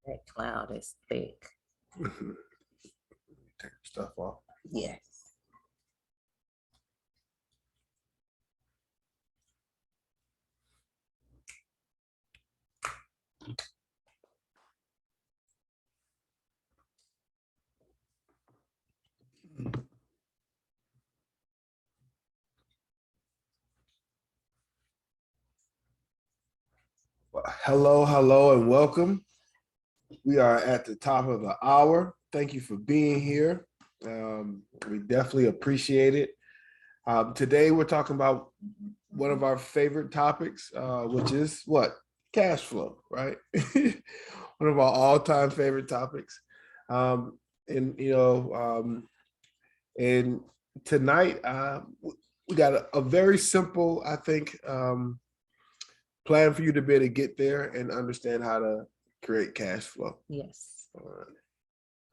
That cloud is thick. Take stuff off. Yes. Well, hello, and welcome. We are at the top of the hour. Thank you for being here. We definitely appreciate it. Today, we're talking about one of our favorite topics, which is what? Cash flow, right? One of our all-time favorite topics. And, you know, and tonight, we got a very simple, I think, plan for you to be able to get there and understand how to create cash flow. Yes.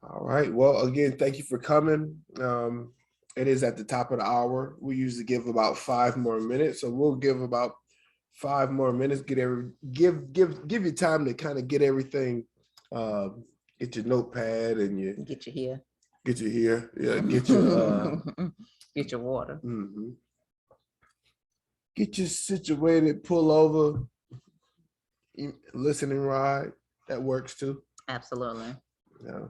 All right. Well, again, thank you for coming. It is at the top of the hour. We usually give about 5 more minutes, so we'll give about 5 more minutes. Give you time to kind of get everything. Get your notepad and you get you here. Get you here. Yeah. Get your get your water. Mm-hmm. Get you situated. Pull over. Listening ride. That works too. Absolutely. Yeah.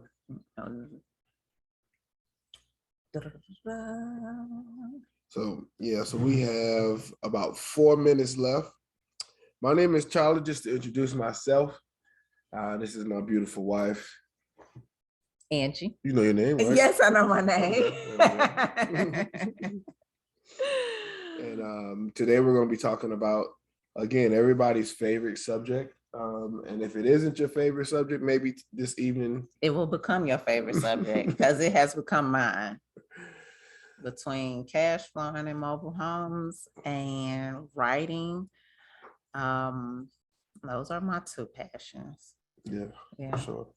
So we have about 4 minutes left. My name is Charlie. Just to introduce myself, this is my beautiful wife, Angie. You know your name, right? Yes, I know my name. And today we're going to be talking about, again, everybody's favorite subject. And if it isn't your favorite subject, maybe this evening it will become your favorite subject because it has become mine. Between cash flowing in mobile homes and writing, those are my 2 passions. Yeah, sure.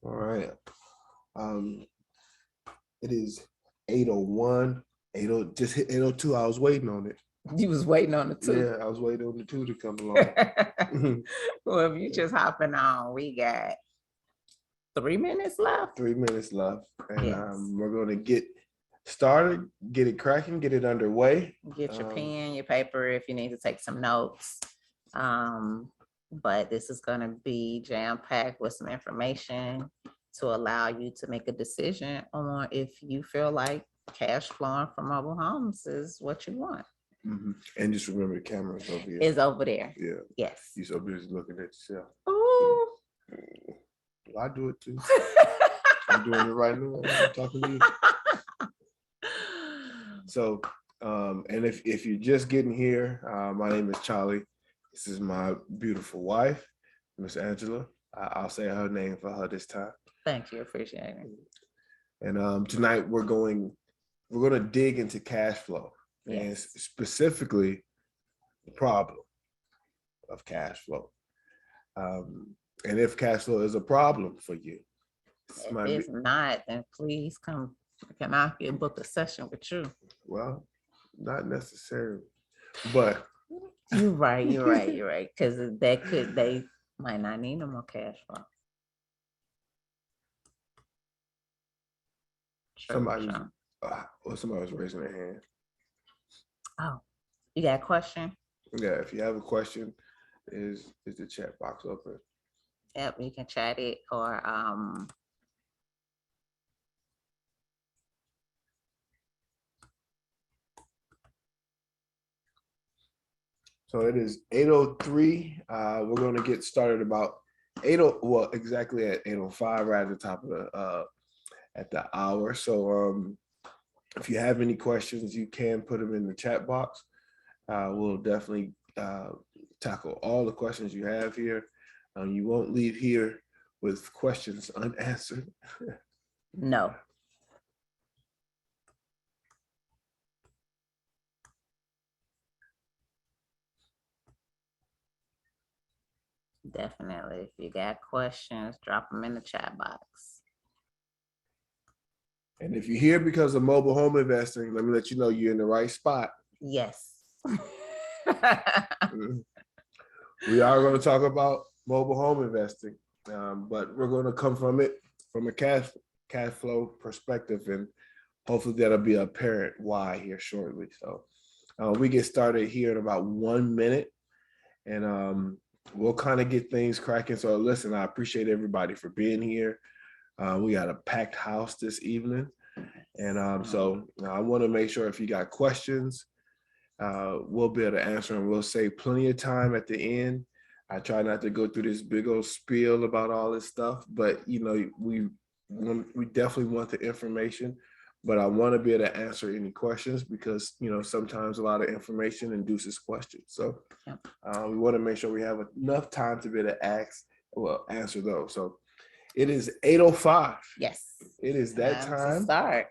All right. It is 8:01, just hit 8:02. I was waiting on it. You was waiting on the 2? Yeah, I was waiting on the 2 to come along. Well, if you just hopping on, we got 3 minutes left. 3 minutes left. And yes. We're going to get started, get it cracking, get it underway. Get your pen, your paper if you need to take some notes. But this is going to be jam-packed with some information to allow you to make a decision on if you feel like cash flowing from mobile homes is what you want. Mm-hmm. And just remember the camera's over here. It's over there. Yeah. Yes. You're so busy looking at yourself. Ooh. Well, I do it too. I'm doing it right now. I'm talking to you. So, and if you're just getting here, my name is Charlie. This is my beautiful wife, Miss Angela. I'll say her name for her this time. Thank you. Appreciate it. And tonight we're going to dig into cash flow. Yes. And specifically the problem of cash flow. And if cash flow is a problem for you. If it's not, then please come. Can I book a session with you? Well, not necessarily, but you're right. Because they might not need no more cash flow. Somebody was raising their hand. Oh, you got a question? Yeah, if you have a question, is the chat box open? Yep, you can chat it or So it is 8:03. We're going to get started about exactly at 8:05, right at the top of the hour. So if you have any questions, you can put them in the chat box. We'll definitely tackle all the questions you have here. You won't leave here with questions unanswered. No. Definitely. If you got questions, drop them in the chat box. And if you're here because of mobile home investing, let me let you know you're in the right spot. Yes. We are going to talk about mobile home investing. But we're going to come from it from a cash flow perspective, and hopefully that'll be apparent why here shortly. So we get started here in about 1 minute, and we'll kind of get things cracking. So listen, I appreciate everybody for being here. We got a packed house this evening, and so I want to make sure if you got questions, we'll be able to answer, and we'll save plenty of time at the end. I try not to go through this big old spiel about all this stuff, but we definitely want the information, but I want to be able to answer any questions because sometimes a lot of information induces questions. So we want to make sure we have enough time to be able to answer those. So it is 8:05. Yes. It is that time. Start.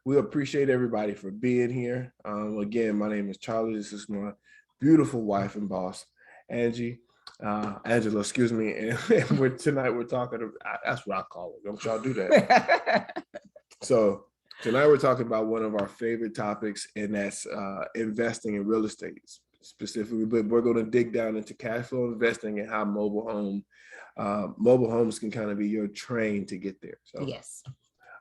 We appreciate everybody for being here. Again, my name is Charlie. This is my beautiful wife and boss, Angela, excuse me. And tonight we're talking, that's what I call it. Don't y'all do that. So tonight we're talking about one of our favorite topics, and that's investing in real estate specifically. But we're going to dig down into cash flow investing and how mobile homes can kind of be your train to get there. So yes.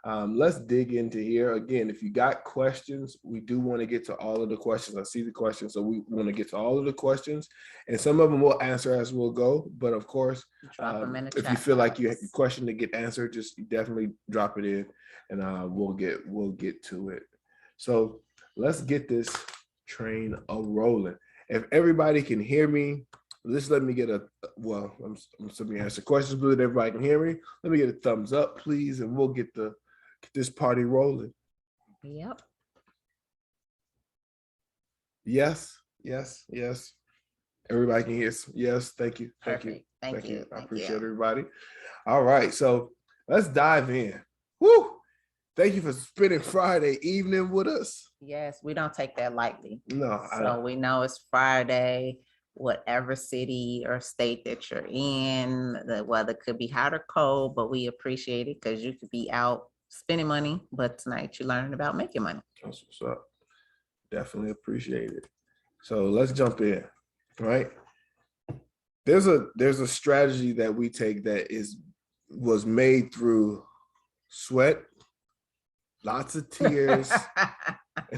Let's dig into here. Again, if you got questions, we do want to get to all of the questions. I see the questions, so we want to get to all of the questions, and some of them we'll answer as we'll go. But of course, if you feel like your question to get answered, just definitely drop it in, and we'll get to it. So let's get this train rolling. If everybody can hear me, just let me get I'm assuming answer questions, but everybody can hear me. Let me get a thumbs up, please, and we'll get this party rolling. Yep. Yes. Everybody can hear. Yes. Thank you. Thank you. I appreciate everybody. All right. So let's dive in. Woo! Thank you for spending Friday evening with us. Yes, we don't take that lightly. No. So we know it's Friday, whatever city or state that you're in, the weather could be hot or cold, but we appreciate it because you could be out spending money, but tonight you're learning about making money. That's what's up. Definitely appreciate it. So let's jump in, right? There's a strategy that we take that was made through sweat, lots of tears,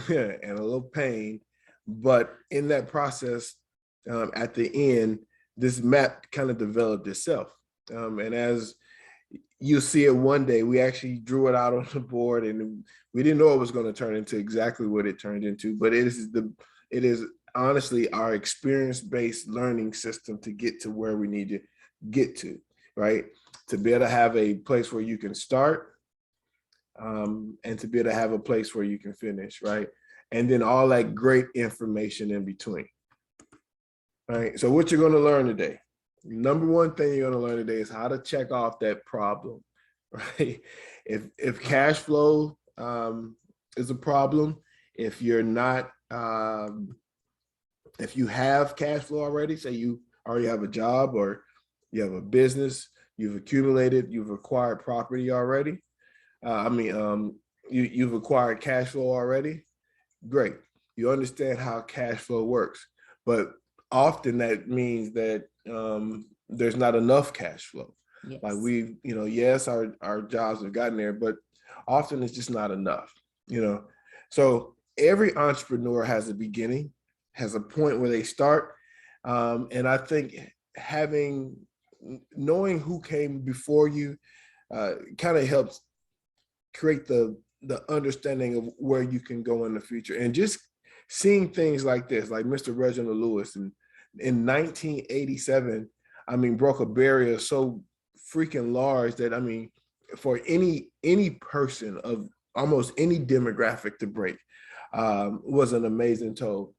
and a little pain. But in that process, at the end, this map kind of developed itself. And as you'll see it one day, we actually drew it out on the board, and we didn't know it was going to turn into exactly what it turned into, but it is honestly our experience-based learning system to get to where we need to get to, right? To be able to have a place where you can start, and to be able to have a place where you can finish, right? And then all that great information in between. All right, so what you're going to learn today, number one thing you're going to learn today is how to check off that problem, right? If cash flow is a problem, if you're not, if you have cash flow already, say you already have a job or you have a business, you've acquired property already. You've acquired cash flow already. Great. You understand how cash flow works, but often that means that there's not enough cash flow. Yes. Like yes, our jobs have gotten there, but often it's just not enough, So every entrepreneur has a beginning, has a point where they start. And I think knowing who came before you kind of helps create the understanding of where you can go in the future. And just seeing things like this, like Mr. Reginald Lewis in 1987, broke a barrier so freaking large that, for any person of almost any demographic to break was an amazing toll.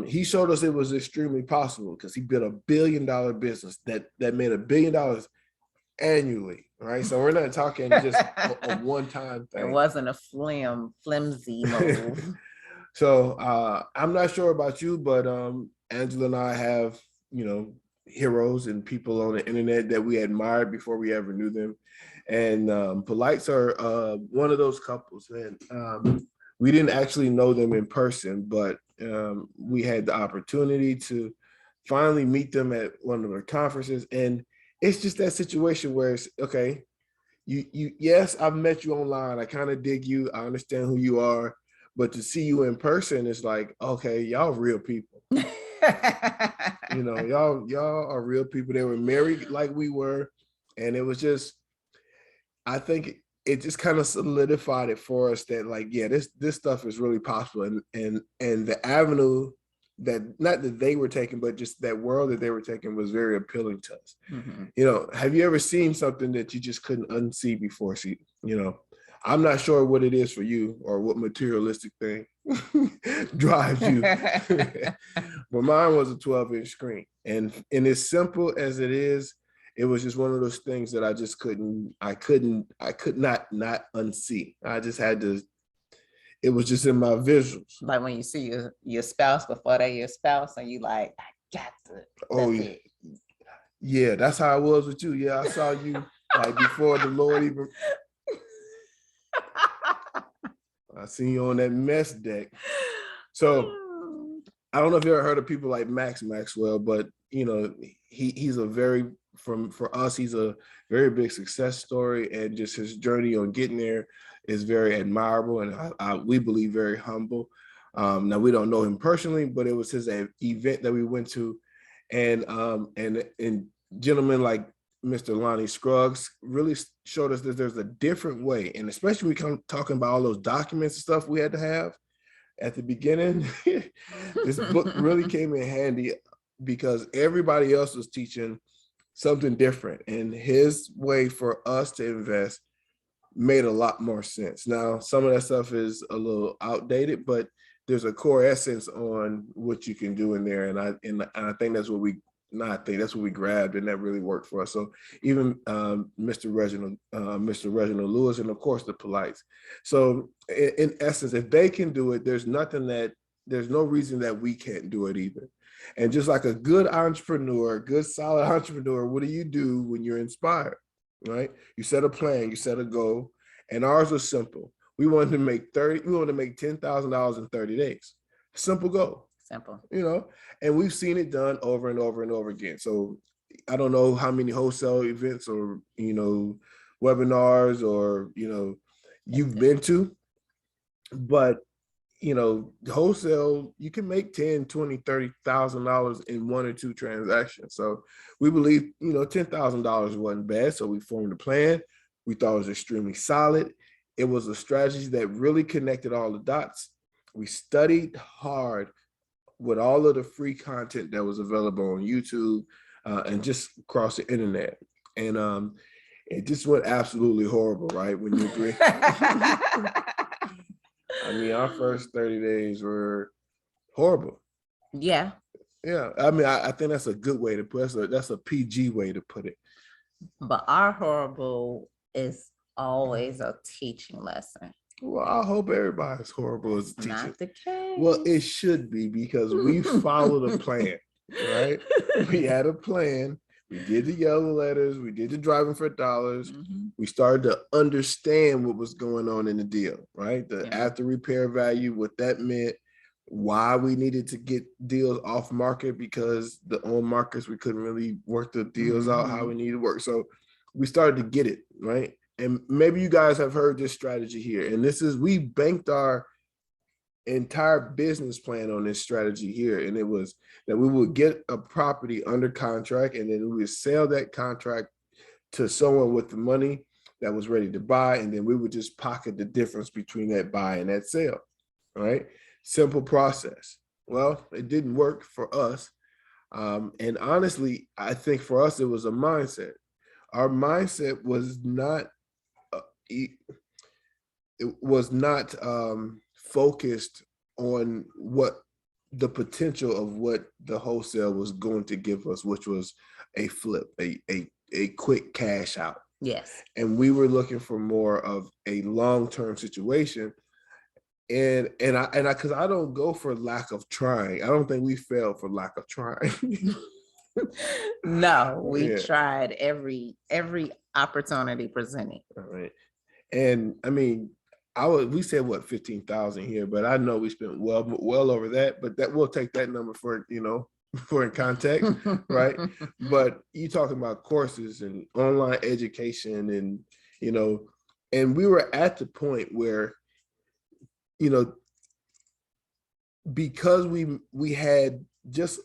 He showed us it was extremely possible because he built $1 billion business that made $1 billion annually, right? So we're not talking just a one-time thing. It wasn't a flimsy move. So I'm not sure about you, but Angela and I have, heroes and people on the internet that we admired before we ever knew them. And Polites are one of those couples. And we didn't actually know them in person, but we had the opportunity to finally meet them at one of their conferences. And it's just that situation where it's okay. Yes, I've met you online. I kind of dig you. I understand who you are, but to see you in person, it's like, okay, y'all real people. Y'all are real people. They were married like we were, and it was just, I think it just kind of solidified it for us that like, yeah, this stuff is really possible, and the avenue that not that they were taking, but just that world that they were taking was very appealing to us. Mm-hmm. Have you ever seen something that you just couldn't unsee before? See, I'm not sure what it is for you or what materialistic thing drives you. But mine was a 12-inch screen. And as simple as it is, it was just one of those things that I could not unsee. I just had to, it was just in my visuals. Like when you see your spouse before they're your spouse and you like, I got to. Oh, yeah. Yeah, that's how I was with you. Yeah, I saw you like before the Lord even. I seen you on that mess deck. So I don't know if you ever heard of people like Maxwell, but he's a very, for us, he's a very big success story, and just his journey on getting there is very admirable, and we believe very humble. Now we don't know him personally, but it was his event that we went to, and gentlemen like Mr. Lonnie Scruggs really showed us that there's a different way, and especially we come talking about all those documents and stuff we had to have at the beginning. This book really came in handy because everybody else was teaching something different, and his way for us to invest made a lot more sense. Now, some of that stuff is a little outdated, but there's a core essence on what you can do in there, and I think that's what we that's what we grabbed, and that really worked for us. So even Mr. Reginald Lewis, and of course the Polites. So in essence, if they can do it, there's no reason that we can't do it either. And just like a good entrepreneur, good solid entrepreneur, what do you do when you're inspired, right? You set a plan, you set a goal, and ours was simple. We wanted to make $10,000 in 30 days. Simple goal. Simple. And we've seen it done over and over and over again. So I don't know how many wholesale events or, webinars or, you've been to, but, wholesale, you can make $10,000, $20,000, $30,000 in one or two transactions. So we believe, $10,000 wasn't bad. So we formed a plan. We thought it was extremely solid. It was a strategy that really connected all the dots. We studied hard with all of the free content that was available on YouTube and just across the internet. And it just went absolutely horrible, right? When you agree. I mean, our first 30 days were horrible. Yeah. Yeah. I mean, I think that's a good way to put it. That's a PG way to put it. But our horrible is always a teaching lesson. Well, I hope everybody's horrible as a teacher. Not the case. Well, it should be, because we followed a plan, right? We had a plan. We did the yellow letters. We did the driving for dollars. Mm-hmm. We started to understand what was going on in the deal, right? The after repair value, what that meant, why we needed to get deals off market, because the on markets, we couldn't really work the deals out how we needed to work. So we started to get it, right? And maybe you guys have heard this strategy here. And we banked our entire business plan on this strategy here. And it was that we would get a property under contract, and then we would sell that contract to someone with the money that was ready to buy. And then we would just pocket the difference between that buy and that sale, right? Simple process. Well, it didn't work for us. And honestly, I think for us, it was a mindset. Our mindset was not focused on what the potential of what the wholesale was going to give us, which was a flip, a quick cash out. Yes. And we were looking for more of a long-term situation. And because I don't go for lack of trying. I don't think we failed for lack of trying. No, we tried every opportunity presented. All right. And I mean, we said what, 15,000 here, but I know we spent well over that, but that we'll take that number for, for in context, right? But you talking about courses and online education and, and we were at the point where, because we had just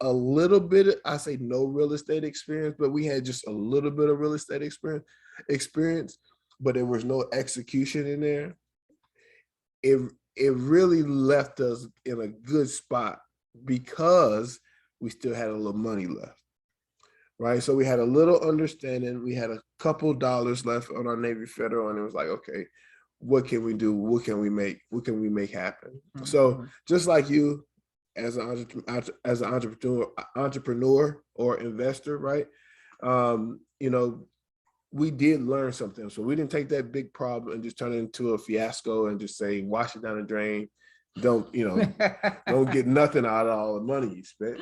a little bit, I say no real estate experience, but we had just a little bit of real estate experience, but there was no execution in there. It really left us in a good spot because we still had a little money left, right? So we had a little understanding. We had a couple dollars left on our Navy Federal, and it was like, okay, what can we do? What can we make? What can we make happen? Mm-hmm. So just like you, as an entrepreneur or investor, right? We did learn something. So we didn't take that big problem and just turn it into a fiasco and just say, wash it down the drain. Don't get nothing out of all the money you spent.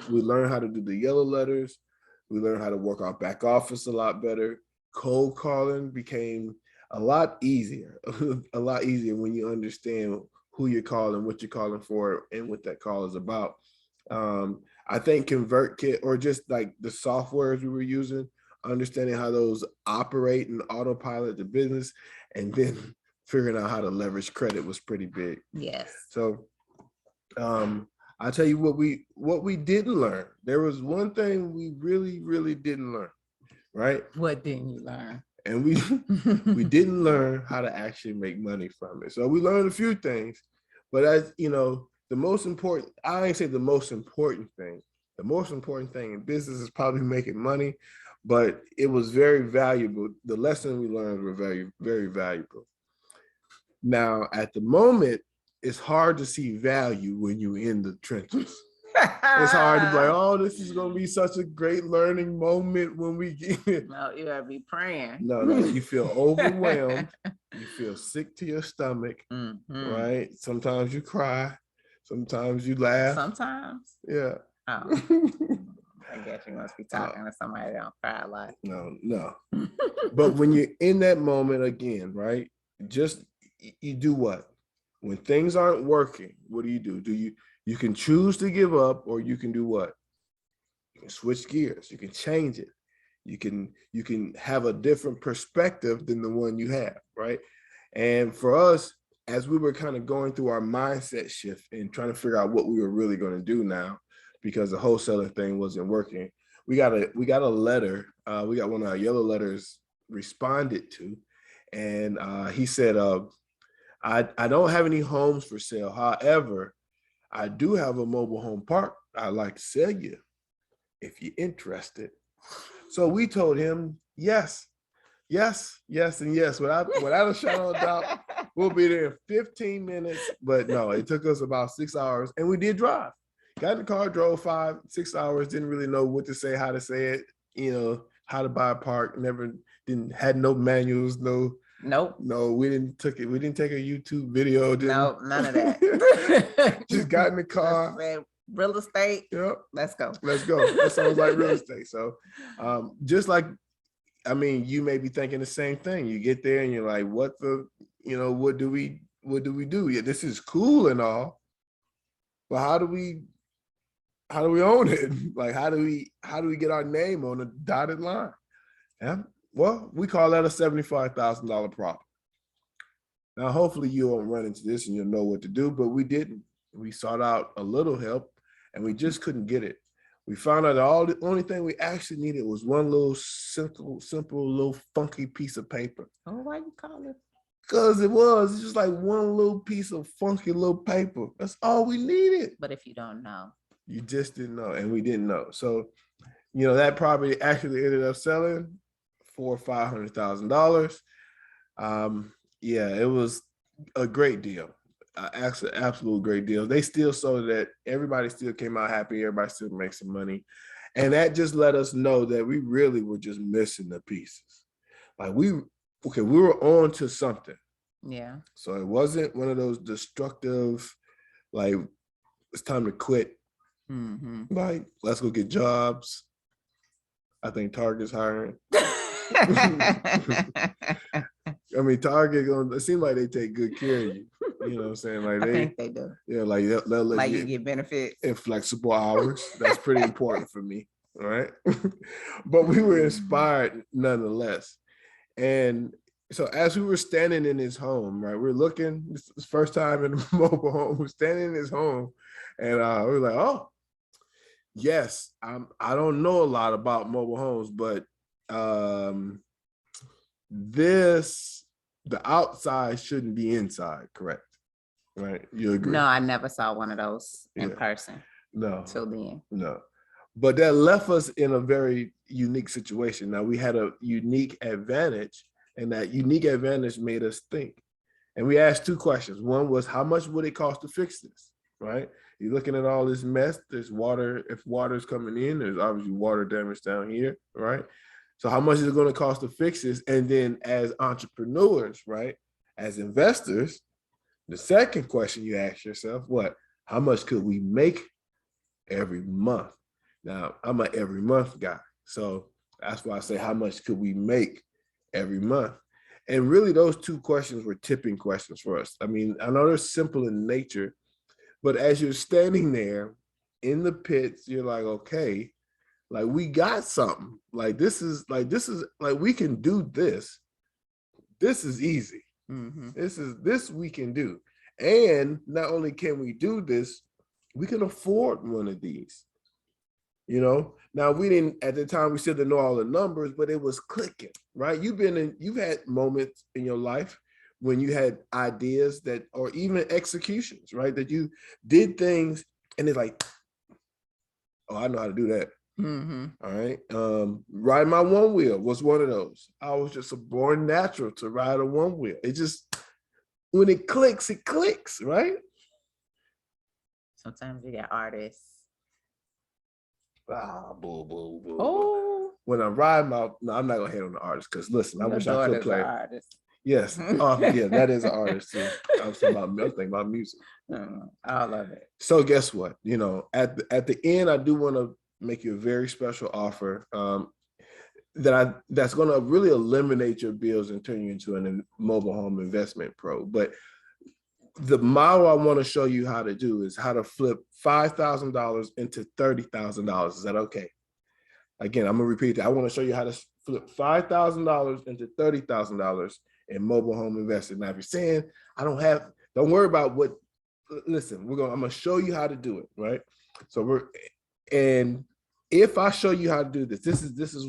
We learned how to do the yellow letters. We learned how to work our back office a lot better. Cold calling became a lot easier when you understand who you're calling, what you're calling for, and what that call is about. I think ConvertKit, or just like the softwares we were using, understanding how those operate and autopilot the business, and then figuring out how to leverage credit was pretty big. Yes. So I'll tell you what we didn't learn. There was one thing we really, really didn't learn, right? What didn't you learn? And we didn't learn how to actually make money from it. So we learned a few things, but as the most important, I ain't say the most important thing. The most important thing in business is probably making money, but it was very valuable. The lesson we learned were very, very valuable. Now, at the moment, it's hard to see value when you're in the trenches. It's hard to be like, oh, this is going to be such a great learning moment when we get it. No, you gotta be praying. No, you feel overwhelmed. You feel sick to your stomach, right? Sometimes you cry. Sometimes you laugh. Sometimes? Yeah. Oh. I guess you must be talking to somebody that don't cry a lot. No. But when you're in that moment again, right? Just, you do what? When things aren't working, what do? You can choose to give up, or you can do what? You can switch gears. You can change it. You can have a different perspective than the one you have, right? And for us, as we were kind of going through our mindset shift and trying to figure out what we were really going to do now, because the wholesaling thing wasn't working, we got a letter. We got one of our yellow letters responded to, and he said, I don't have any homes for sale. However, I do have a mobile home park I'd like to sell you if you're interested. So we told him yes, and yes, without a shadow of doubt. We'll be there in 15 minutes. But no, it took us about 6 hours, and we did drive. Got in the car, drove 5-6 hours, didn't really know what to say, how to say it, how to buy a park, had no manuals, Nope. No, we didn't take a YouTube video. No, none of that. Just got in the car. Real estate. Yep. Let's go. That sounds like real estate. So just like, you may be thinking the same thing. You get there and you're like, what do we do? Yeah, this is cool and all, but how do we own it? Like, how do we get our name on a dotted line? Yeah. Well, we call that a $75,000 problem. Now, hopefully you won't run into this and you'll know what to do, but we didn't. We sought out a little help and we just couldn't get it. We found out the only thing we actually needed was one little simple little funky piece of paper. Oh, why you call it? Because it's just like one little piece of funky little paper. That's all we needed. But if you don't know. You just didn't know, and we didn't know. So, that property actually ended up selling for $500,000. Yeah, it was a great deal. Actually, absolute great deal. They still sold it. Everybody still came out happy. Everybody still makes some money. And that just let us know that we really were just missing the pieces. Like we were on to something. Yeah. So it wasn't one of those destructive, like, it's time to quit. Like, let's go get jobs. I think Target's hiring. I mean, Target, it seems like they take good care of you. You know what I'm saying? Like I think they do. yeah, like they'll let Like you you get benefits. in flexible hours. That's pretty important for me. All right. But we were inspired nonetheless. And so as we were standing in his home, right, we're looking, this is first time in a mobile home, we're standing in his home, and we were like, oh, yes, I don't know a lot about mobile homes, but the outside shouldn't be inside, correct? Right? You agree? No, I never saw one of those in Yeah. person No. till then. No. But that left us in a very unique situation. Now we had a unique advantage, and that unique advantage made us think. And we asked two questions. One was, how much would it cost to fix this? Right? You're looking at all this mess. There's water. If water's coming in, there's obviously water damage down here, right? So how much is it going to cost to fix this? And then as entrepreneurs, right? As investors, the second question you ask yourself, what? How much could we make every month? Now, I'm an every month guy. So that's why I say, how much could we make every month? And really, those two questions were tipping questions for us. I mean, I know they're simple in nature, but as you're standing there in the pits, you're like, okay, like we got something. This is like we can do this. This is easy. Mm-hmm. This we can do. And not only can we do this, we can afford one of these. You know, now we didn't at the time, we still didn't know all the numbers, but it was clicking, right? You've had moments in your life when you had ideas that, or even executions, right? That you did things and it's like, oh, I know how to do that. Mm-hmm. All right. Ride my one wheel was one of those. I was just a born natural to ride a one wheel. It just, when it clicks, right? Sometimes you get artists. Boo, boo, boo. Oh, When I ride my, no, I'm not gonna hate on the artist because listen, I wish I could play. Artist. Yes. Oh, yeah, that is an artist too. I was thinking about music. I love it. So guess what? You know, at the end, I do want to make you a very special offer that's going to really eliminate your bills and turn you into a mobile home investment pro. But the model I want to show you how to do is how to flip $5,000 into $30,000. Is that okay? Again, I'm gonna repeat that. I want to show you how to flip $5,000 into $30,000 in mobile home investing. Now, if you're saying don't worry about what. Listen, I'm gonna show you how to do it, right? So and if I show you how to do this, this is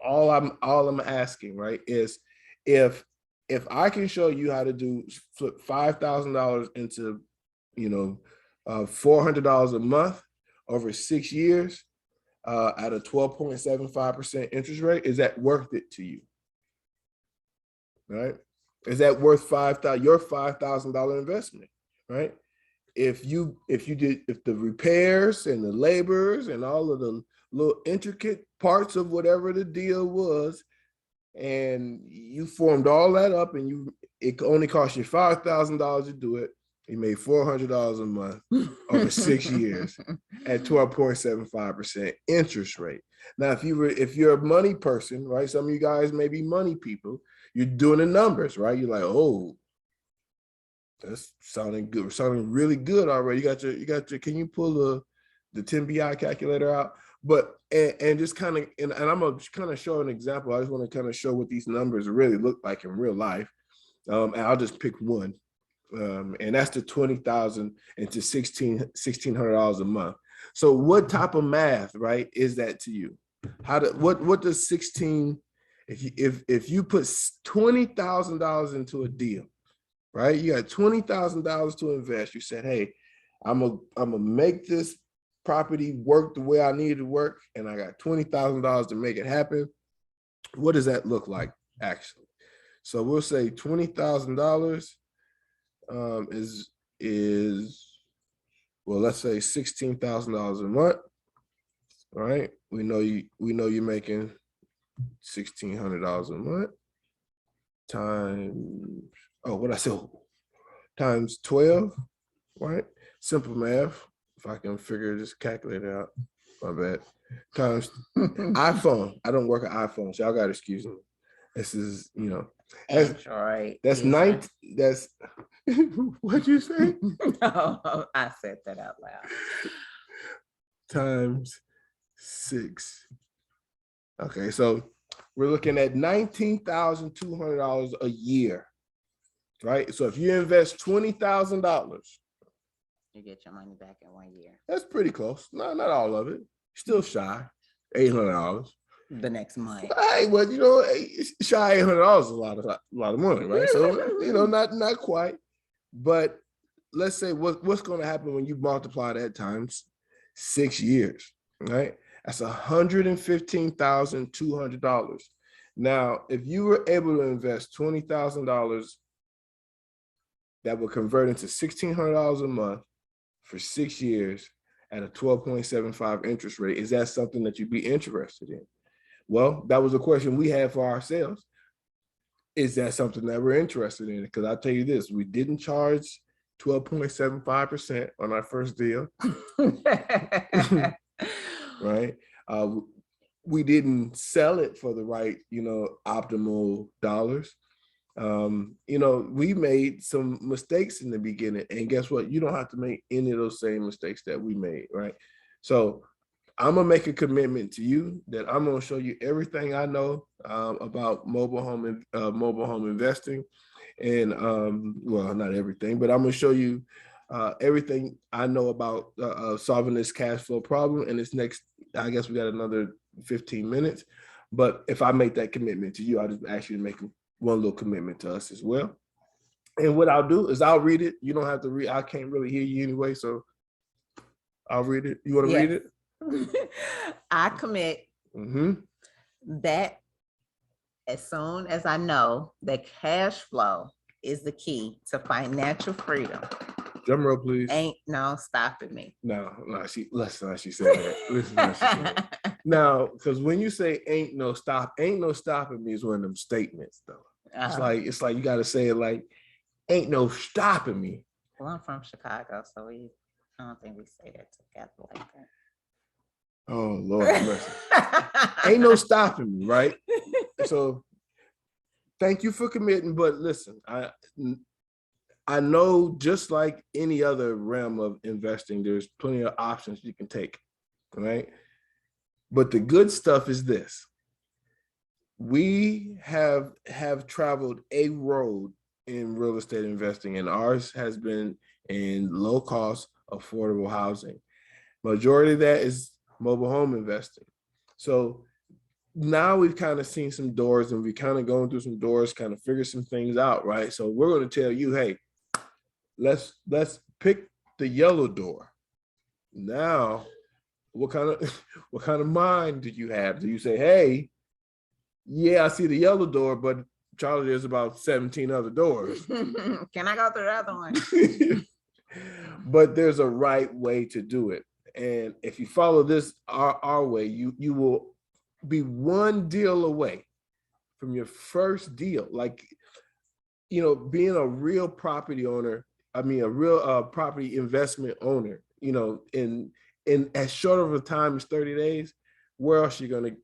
all I'm asking, right? Is if I can show you how to flip $5,000 into, $400 a month over 6 years at a 12.75% interest rate, is that worth it to you? Right? Is that worth your $5,000 investment? Right? If the repairs and the laborers and all of the little intricate parts of whatever the deal was, and you formed all that up, and it only cost you $5,000 to do it, you made $400 a month over 6 years at 12.75% interest rate. Now, if you're a money person, right? Some of you guys may be money people. You're doing the numbers, right? You're like, oh, that's sounding good. Sounding really good already. You got your. Can you pull the 10BI calculator out? But and just kind of and I'm gonna kind of show an example. I just want to kind of show what these numbers really look like in real life. And I'll just pick one. And that's the 20,000 into $1,600 a month. So what type of math, right, is that to you? What does 16? If you put $20,000 into a deal, right? You got $20,000 to invest. You said, hey, I'm gonna make this property work the way I need it to work, and I got $20,000 to make it happen. What does that look like actually? So we'll say $20,000 is well, let's say $16,000 a month. All right, we know you're making $1,600 a month times times 12, right? Simple math. If I can figure this calculator out, my bad. Times iPhone. I don't work on iPhone, so y'all gotta excuse me. This is, Android That's user. that's what'd you say? No, I said that out loud. Times 6. Okay, so we're looking at $19,200 a year, right? So if you invest $20,000, You get your money back in 1 year. that's pretty close. No, not all of it. Still shy. $800. The next month. Hey, well, you know, shy $800 is a lot of money, right? So you know, not quite, but let's say what's going to happen when you multiply that times 6 years, right? That's $115,200. Now, if you were able to invest $20,000, that would convert into $1,600 a month for 6 years at a 12.75 interest rate. Is that something that you'd be interested in? Well, that was a question we had for ourselves. Is that something that we're interested in? Because I'll tell you this, we didn't charge 12.75% on our first deal. Right? We didn't sell it for the right, optimal dollars. We made some mistakes in the beginning, and guess what? You don't have to make any of those same mistakes that we made, right? So I'm gonna make a commitment to you that I'm gonna show you everything I know about mobile home investing, and well, not everything, but I'm gonna show you everything I know about solving this cash flow problem. And this next, I guess we got another 15 minutes, but if I make that commitment to you, I'll just ask you to make one little commitment to us as well. And what I'll do is I'll read it. You don't have to read. I can't really hear you anyway, so I'll read it. You want to read it? I commit that as soon as I know that cash flow is the key to financial freedom. Drum roll, please. Ain't no stopping me. No, listen how she said that. Listen how she said that. Now, because when you say ain't no stopping me is one of them statements though. It's like you gotta say it like ain't no stopping me. Well, I'm from Chicago, so I don't think we say that together like that. Oh Lord have mercy. Ain't no stopping me, right? So thank you for committing, but listen, I know just like any other realm of investing, there's plenty of options you can take, right? But the good stuff is this. We have traveled a road in real estate investing, and ours has been in low cost, affordable housing. Majority of that is mobile home investing. So now we've kind of seen some doors, and we're kind of going through some doors, kind of figure some things out, right? So we're going to tell you, hey, let's pick the yellow door. Now, what kind of mind do you have? Do you say, hey, yeah, I see the yellow door, but Charlie, there's about 17 other doors. Can I go through the other one? But there's a right way to do it. And if you follow this our way, you will be one deal away from your first deal. Like, being a real property owner, a real property investment owner, in as short of a time as 30 days, where else are you going to,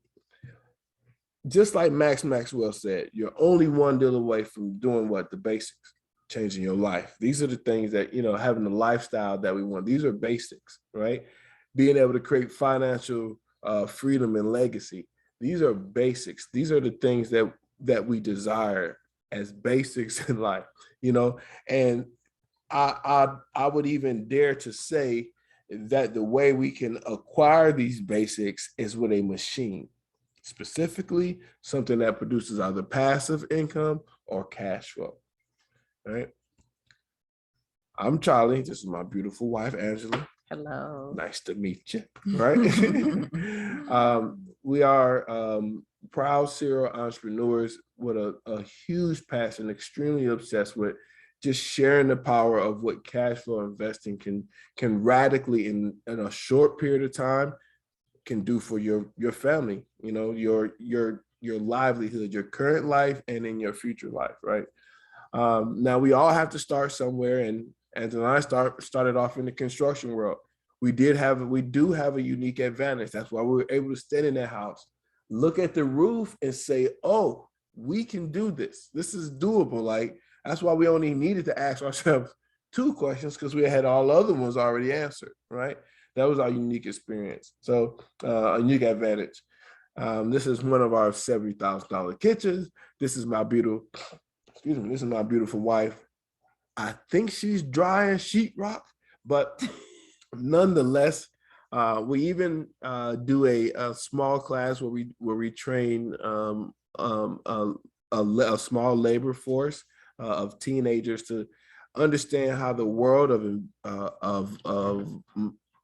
just like Max Maxwell said, you're only one deal away from doing what? The basics, changing your life. These are the things that, having the lifestyle that we want. These are basics, right? Being able to create financial freedom and legacy. These are basics. These are the things that we desire as basics in life, and I would even dare to say that the way we can acquire these basics is with a machine, specifically something that produces either passive income or cash flow. Right? I'm Charlie. This is my beautiful wife, Angela. Hello. Nice to meet you. Right? We are proud serial entrepreneurs with a huge passion, extremely obsessed with just sharing the power of what cash flow investing can radically in a short period of time can do for your family, your livelihood, your current life, and in your future life, right? Now we all have to start somewhere, and Angela and I started off in the construction world. We do have a unique advantage. That's why we were able to stand in that house, look at the roof, and say, "Oh, we can do this. This is doable. Like, that's why we only needed to ask ourselves 2 questions, because we had all the other ones already answered, right? That was our unique experience. So a unique advantage. This is one of our $70,000 kitchens. This is my beautiful, excuse me, this is my beautiful wife. I think she's drying sheetrock, but nonetheless, we even do a small class where we train a small labor force of teenagers to understand how the world of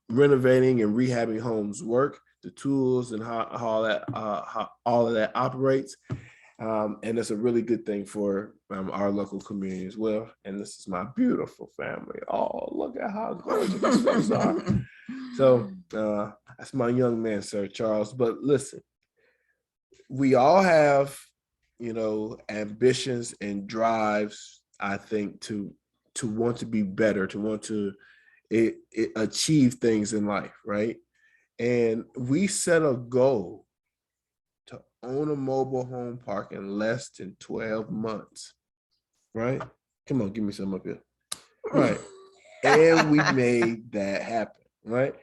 renovating and rehabbing homes work, the tools, and how all of that operates. And it's a really good thing for our local community as well. And this is my beautiful family. Oh, look at how gorgeous these folks are. So that's my young man, Sir Charles. But listen, we all have, ambitions and drives, I think, to want to be better, to want to achieve things in life, right? And we set a goal to own a mobile home park in less than 12 months, right? Come on, give me some up here. Right. And we made that happen, right?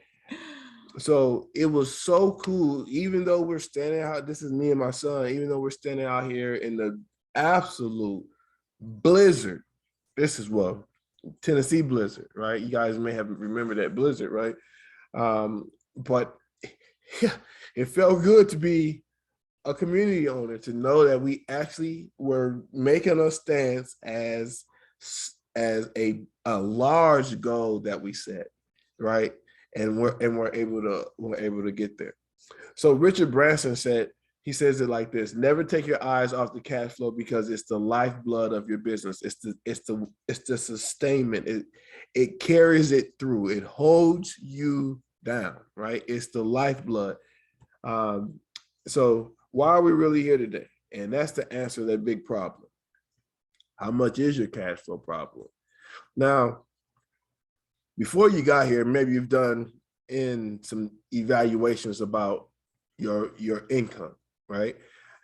So it was so cool, even though we're standing out, this is me and my son, even though we're standing out here in the absolute blizzard. This is Tennessee blizzard, right? You guys may have remembered that blizzard, right? But it felt good to be a community owner, to know that we actually were making a stance as a large goal that we set, right? And we're able to get there. So Richard Branson says it like this: never take your eyes off the cash flow, because it's the lifeblood of your business. It's the sustainment. It carries it through. It holds you down, right? It's the lifeblood. So why are we really here today? And that's to answer that big problem. How much is your cash flow problem? Now, before you got here, maybe you've done in some evaluations about your income, right?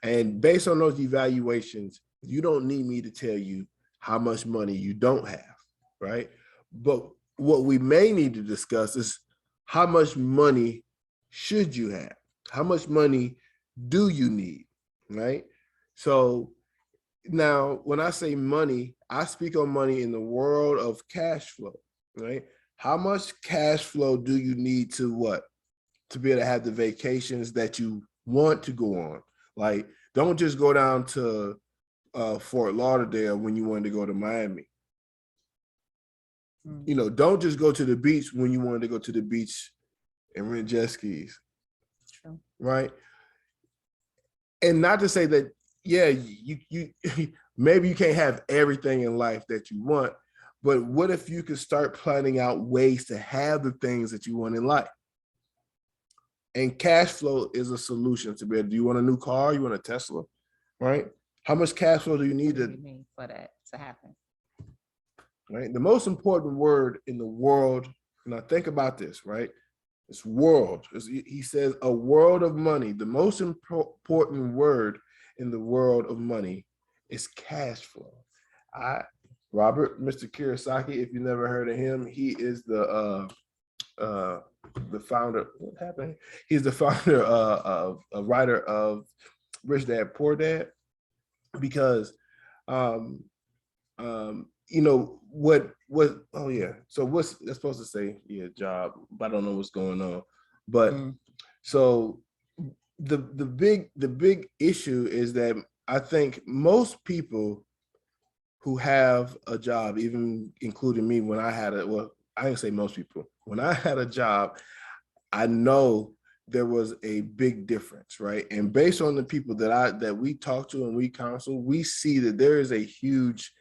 And based on those evaluations, you don't need me to tell you how much money you don't have, right? But what we may need to discuss is how much money should you have? How much money do you need, right? So now, when I say money, I speak on money in the world of cash flow, right? How much cash flow do you need to be able to have the vacations that you want to go on? Like, don't just go down to Fort Lauderdale when you wanted to go to Miami. Don't just go to the beach when you wanted to go to the beach and rent jet skis. True. Right? And not to say that, yeah, you maybe you can't have everything in life that you want, but what if you could start planning out ways to have the things that you want in life? And cash flow is a solution to be able. Do you want a new car? You want a Tesla, right? How much cash flow do you need for that to happen? Right. The most important word in the world. Now think about this, right? It's world. He says a world of money. The most important word in the world of money is cash flow. Robert, Mr. Kiyosaki, if you never heard of him, he is the founder. What happened? He's the founder of a writer of Rich Dad Poor Dad, because oh yeah, so what's that's supposed to say? Yeah, job, but I don't know what's going on. But so the big issue is that I think most people who have a job, even including me, when I had I didn't say most people, when I had a job, I know there was a big difference, right? And based on the people that we talk to and we counsel, we see that there is a huge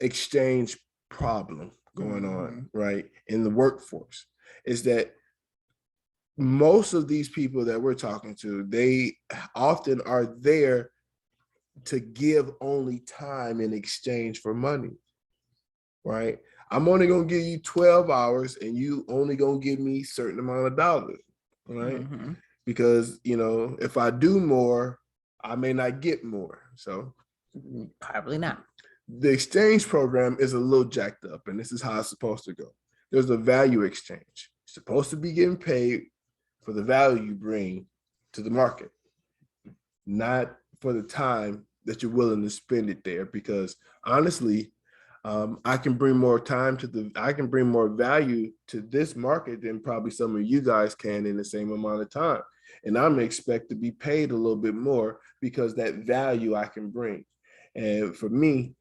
exchange problem going on, right, in the workforce. Is that most of these people that we're talking to, they often are there to give only time in exchange for money, right? I'm only going to give you 12 hours and you only going to give me a certain amount of dollars, right? Because, if I do more, I may not get more. So Probably not. the exchange program is a little jacked up, and this is how it's supposed to go. There's a value exchange. You're supposed to be getting paid for the value you bring to the market, not for the time that you're willing to spend it there. Because honestly, I can bring more value to this market than probably some of you guys can in the same amount of time. And I'm expect to be paid a little bit more because that value I can bring. And for me,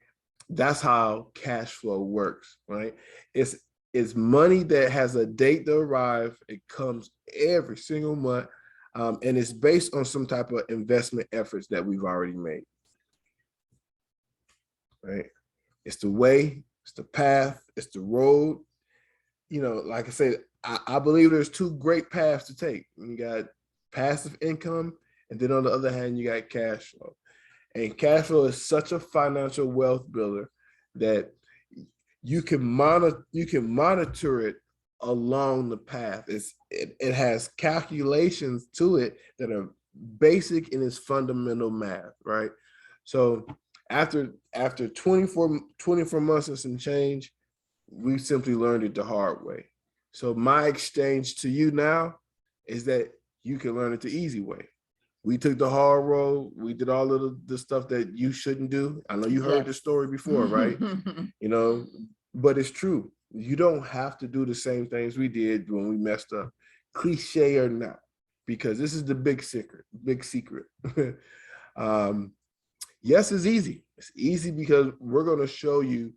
that's how cash flow works, right? It's money that has a date to arrive. It comes every single month, and it's based on some type of investment efforts that we've already made, right? It's the way, it's the path, it's the road. You know, like I said, I believe there's two great paths to take. You got passive income, and then on the other hand, you got cash flow. And cash flow is such a financial wealth builder that you can monitor it along the path. It has calculations to it that are basic in its fundamental math, right? So after 24 months and some change, we simply learned it the hard way. So my exchange to you now is that you can learn it the easy way. We took the hard road. We did all of the stuff that you shouldn't do. I know you heard the story before, right? You know, but it's true. You don't have to do the same things we did when we messed up, cliche or not, because this is the big secret, yes, it's easy. It's easy because we're going to show you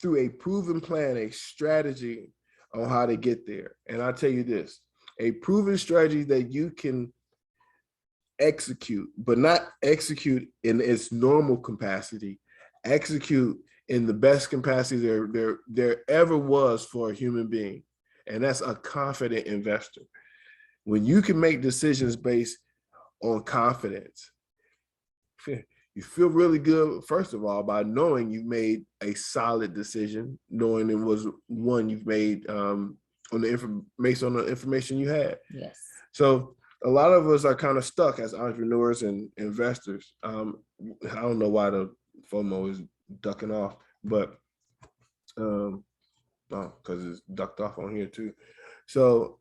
through a proven plan, a strategy on how to get there. And I'll tell you this, a proven strategy that you can execute, but not execute in its normal capacity, execute in the best capacity there ever was for a human being. And that's a confident investor. When you can make decisions based on confidence, you feel really good, first of all, by knowing you made a solid decision, knowing it was one you've made based on the information you had. Yes. So a lot of us are kind of stuck as entrepreneurs and investors. I don't know why the FOMO is ducking off, but because it's ducked off on here too. So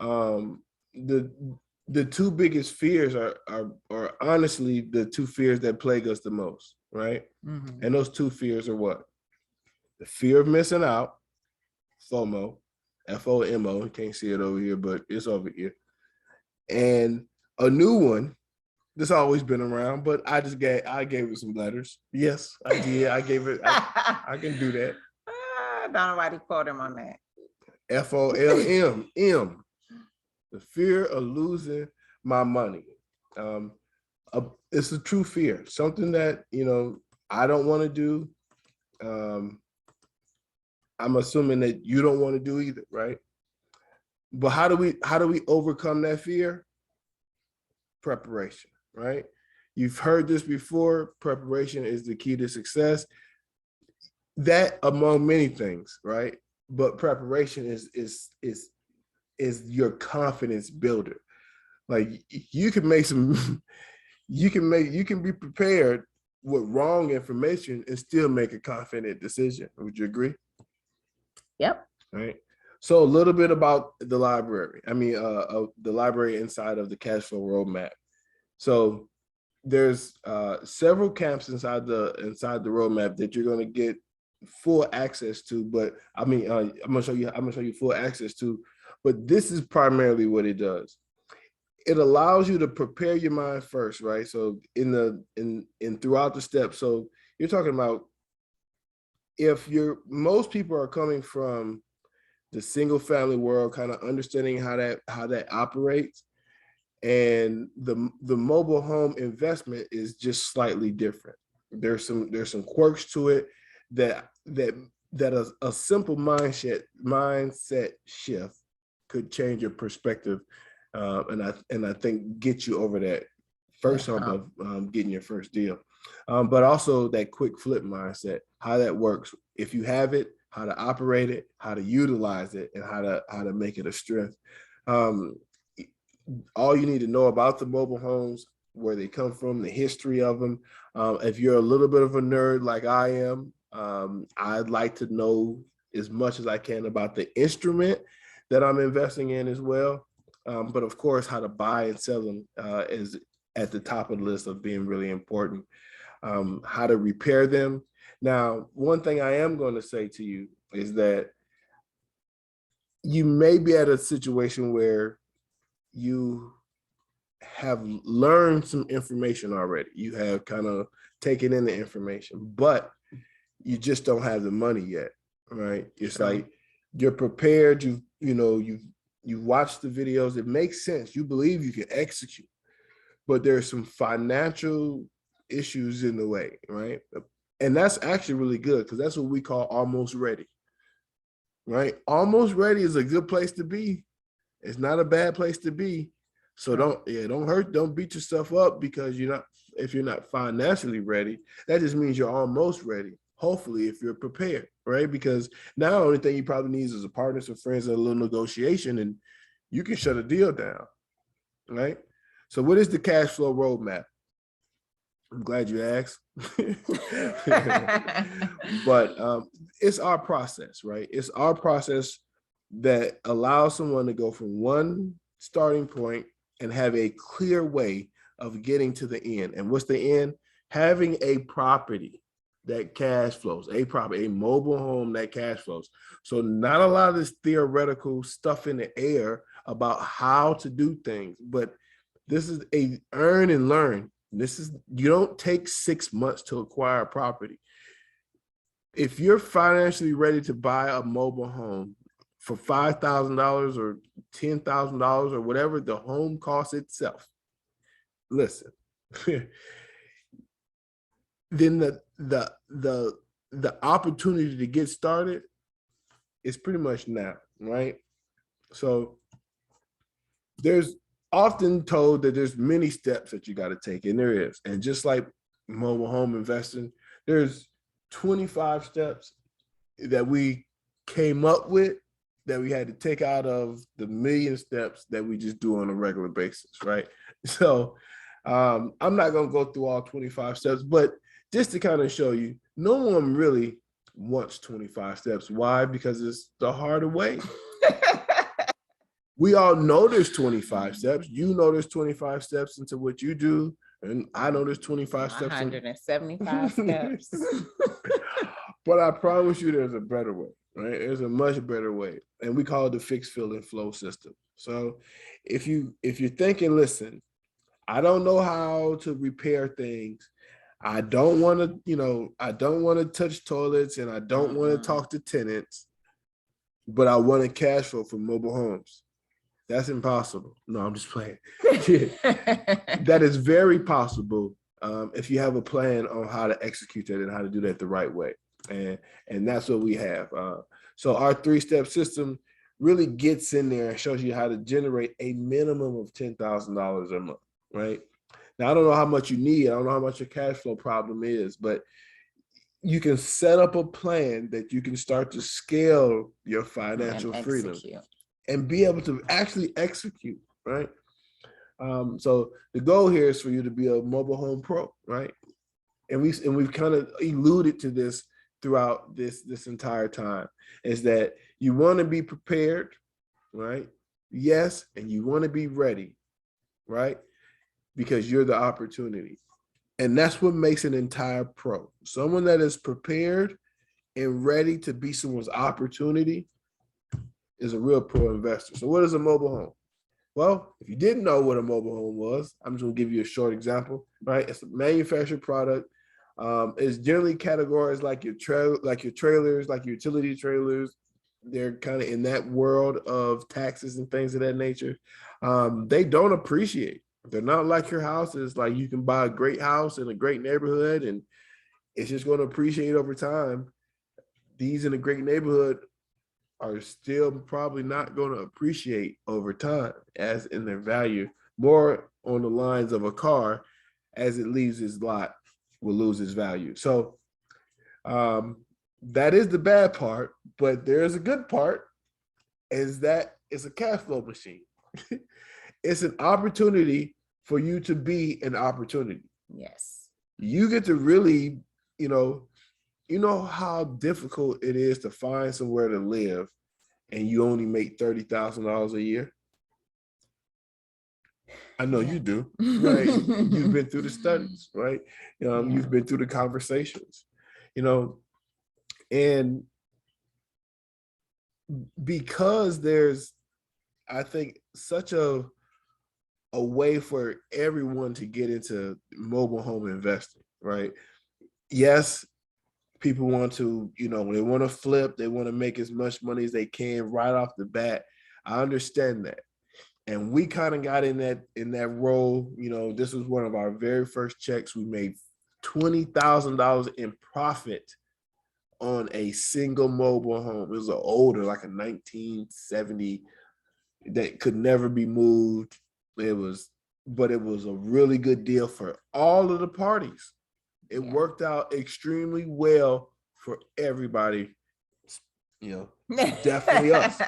the two biggest fears are honestly the two fears that plague us the most, right? Mm-hmm. And those two fears are what? The fear of missing out, FOMO, FOMO. You can't see it over here, but it's over here. And a new one that's always been around, but I gave it some letters. Yes, I did. I gave it. I can do that. Don't nobody quote him on that. FOLM. The fear of losing my money. It's a true fear, something that, you know, I don't want to do. I'm assuming that you don't want to do either, right? But how do we overcome that fear? Preparation, right? You've heard this before. Preparation is the key to success. That among many things, right? But preparation is your confidence builder. Like you can be prepared with wrong information and still make a confident decision. Would you agree? Yep. Right. So a little bit about the library. The library inside of the cash flow roadmap. So there's several camps inside the roadmap that you're going to get full access to. But I'm gonna show you full access to. But this is primarily what it does. It allows you to prepare your mind first, right? So in throughout the steps. So you're talking about most people are coming from the single family world, kind of understanding how that operates, and the mobile home investment is just slightly different. There's some quirks to it that a simple mindset shift could change your perspective, and I think get you over that first hump of getting your first deal, but also that quick flip mindset, how that works if you have it, how to operate it, how to utilize it, and how to make it a strength. All you need to know about the mobile homes where they come from, the history of them. If you're a little bit of a nerd like I am, I'd like to know as much as I can about the instrument that I'm investing in as well. But of course, how to buy and sell them is at the top of the list of being really important. How to repair them. Now, one thing I am going to say to you is that you may be at a situation where you have learned some information already. You have kind of taken in the information, but you just don't have the money yet, right? It's like you're prepared. You've watched the videos. It makes sense. You believe you can execute, but there's some financial issues in the way, right? And that's actually really good because that's what we call almost ready, right? Almost ready is a good place to be. It's not a bad place to be. So don't beat yourself up because if you're not financially ready, that just means you're almost ready. Hopefully, if you're prepared, right? Because now the only thing you probably need is a partner, some friends, and a little negotiation, and you can shut a deal down, right? So what is the cash flow roadmap? I'm glad you asked. But it's our process, right? It's our process that allows someone to go from one starting point and have a clear way of getting to the end. And what's the end? Having a property that cash flows, a mobile home that cash flows. So not a lot of this theoretical stuff in the air about how to do things, but this is a earn and learn. You don't take 6 months to acquire a property. If you're financially ready to buy a mobile home for $5,000 or $10,000 or whatever the home costs itself, listen, then the opportunity to get started is pretty much now, right? So there's often told that there's many steps that you got to take, and there is. And just like mobile home investing, there's 25 steps that we came up with that we had to take out of the million steps that we just do on a regular basis, right? So I'm not going to go through all 25 steps, but just to kind of show you, no one really wants 25 steps. Why? Because it's the harder way. We all know there's 25 steps. You know there's 25 steps into what you do, and I know there's 25 steps. 175 steps. But I promise you there's a better way, right? There's a much better way. And we call it the fixed fill and flow system. So if you're thinking, listen, I don't know how to repair things. I don't want to touch toilets, and I don't want to talk to tenants, but I want to cash flow from mobile homes. That's impossible. No, I'm just playing. That is very possible if you have a plan on how to execute that and how to do that the right way. And that's what we have. So our 3-step system really gets in there and shows you how to generate a minimum of $10,000 a month, right? Now, I don't know how much you need. I don't know how much your cash flow problem is, but you can set up a plan that you can start to scale your financial freedom and be able to actually execute, right? So the goal here is for you to be a mobile home pro, right? And we've kind of alluded to this throughout this entire time, is that you want to be prepared, right? Yes, and you want to be ready, right? Because you're the opportunity. And that's what makes an entire pro. Someone that is prepared and ready to be someone's opportunity is a real pro investor. So what is a mobile home? Well, if you didn't know what a mobile home was, I'm just going to give you a short example, right? It's a manufactured product. It's generally categorized like your trailers, like your utility trailers. They're kind of in that world of taxes and things of that nature. They don't appreciate. They're not like your houses. Like you can buy a great house in a great neighborhood and it's just going to appreciate over time. These in a great neighborhood are still probably not going to appreciate over time as in their value, more on the lines of a car. As it leaves its lot, will lose its value. So that is the bad part, but there's a good part, is that it's a cash flow machine. It's an opportunity for you to be an opportunity. Yes. You get to really, you know how difficult it is to find somewhere to live and you only make $30,000 a year. I know you do, right? You've been through the studies, right? You've been through the conversations, and because there's, I think, such a way for everyone to get into mobile home investing, right? Yes, people want to, they want to flip, they want to make as much money as they can right off the bat. I understand that. And we kind of got in that role. This was one of our very first checks. We made $20,000 in profit on a single mobile home. It was an older, like a 1970 that could never be moved. But it was a really good deal for all of the parties. It worked out extremely well for everybody. Definitely us.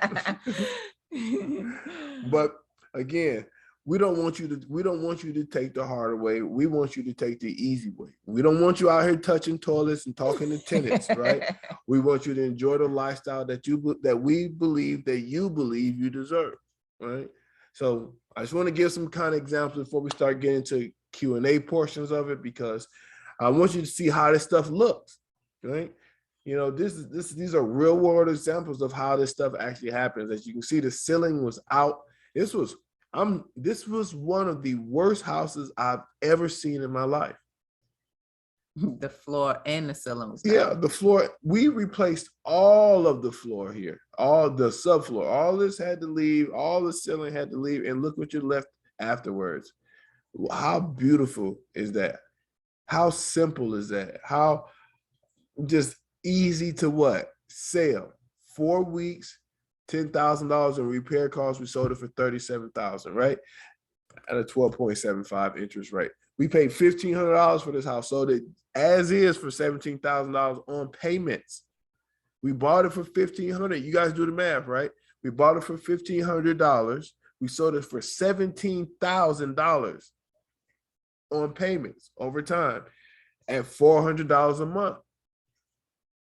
But again, we don't want you to take the hard way. We want you to take the easy way. We don't want you out here touching toilets and talking to tenants, right? We want you to enjoy the lifestyle that we believe that you believe you deserve, right? So I just want to give some kind of examples before we start getting to Q&A portions of it, because I want you to see how this stuff looks, right? These are real world examples of how this stuff actually happens. As you can see, the ceiling was out. This was one of the worst houses I've ever seen in my life. The floor and the ceiling was down. Yeah, the floor. We replaced all of the floor here, all the subfloor. All this had to leave. All the ceiling had to leave. And look what you left afterwards. How beautiful is that? How simple is that? How just easy to sell. 4 weeks, $10,000 in repair costs. We sold it for $37,000, right? At a 12.75 interest rate. We paid $1,500 for this house, sold it as is for $17,000 on payments. We bought it for $1,500. You guys do the math, right? We bought it for $1,500. We sold it for $17,000 on payments over time at $400 a month.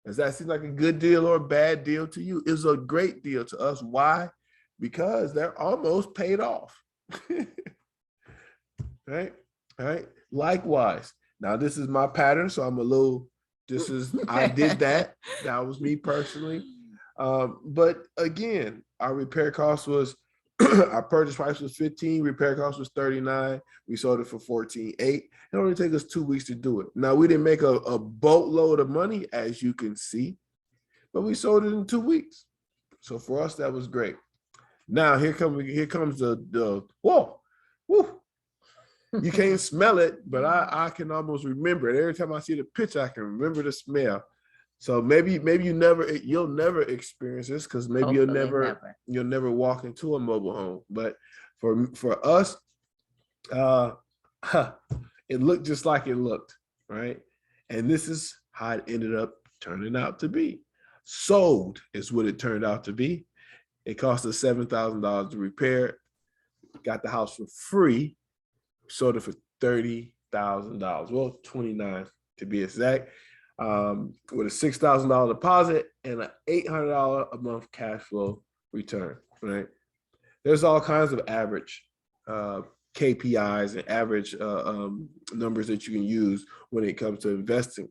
Does that seem like a good deal or a bad deal to you? It's a great deal to us. Why? Because they're almost paid off. Right? Likewise. Now, this is my pattern, so I did that. That was me personally. But again, our repair cost was, our purchase price was $15,000, repair cost was $39,000. We sold it for $14,800. It only took us 2 weeks to do it. Now, we didn't make a boatload of money, as you can see, but we sold it in 2 weeks. So for us, that was great. Now here comes the whoa, woo. You can't smell it, but I can almost remember it. Every time I see the picture, I can remember the smell. So maybe you'll never experience this, because maybe you'll never walk into a mobile home. But for us, it looked just like it looked, right? And this is how it ended up turning out to be. Sold is what it turned out to be. It cost us $7,000 to repair it. Got the house for free. Sold it for $30,000. Well, $29,000 to be exact. With a $6,000 deposit and an $800 a month cash flow return, right? There's all kinds of average KPIs and average numbers that you can use when it comes to investing.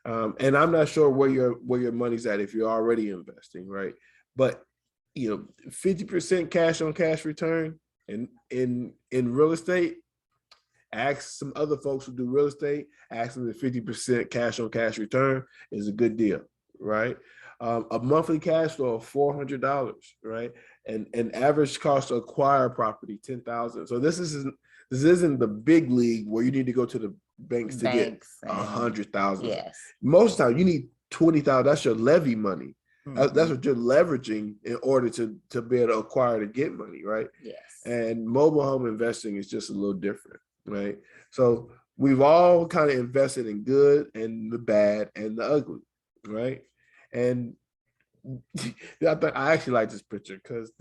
And I'm not sure where your money's at if you're already investing, right? But 50% cash on cash return in real estate. Ask some other folks who do real estate, ask them if 50% cash on cash return is a good deal, right? A monthly cash flow of $400, right? And an average cost to acquire property, $10,000. So this isn't the big league where you need to go to the banks to get $100,000. Yes. Most of the time you need $20,000. That's your levy money. Mm-hmm. That's what you're leveraging in order to be able to acquire to get money, right? Yes. And mobile home investing is just a little different. Right. So we've all kind of invested in good and the bad and the ugly. Right. And I actually like this picture because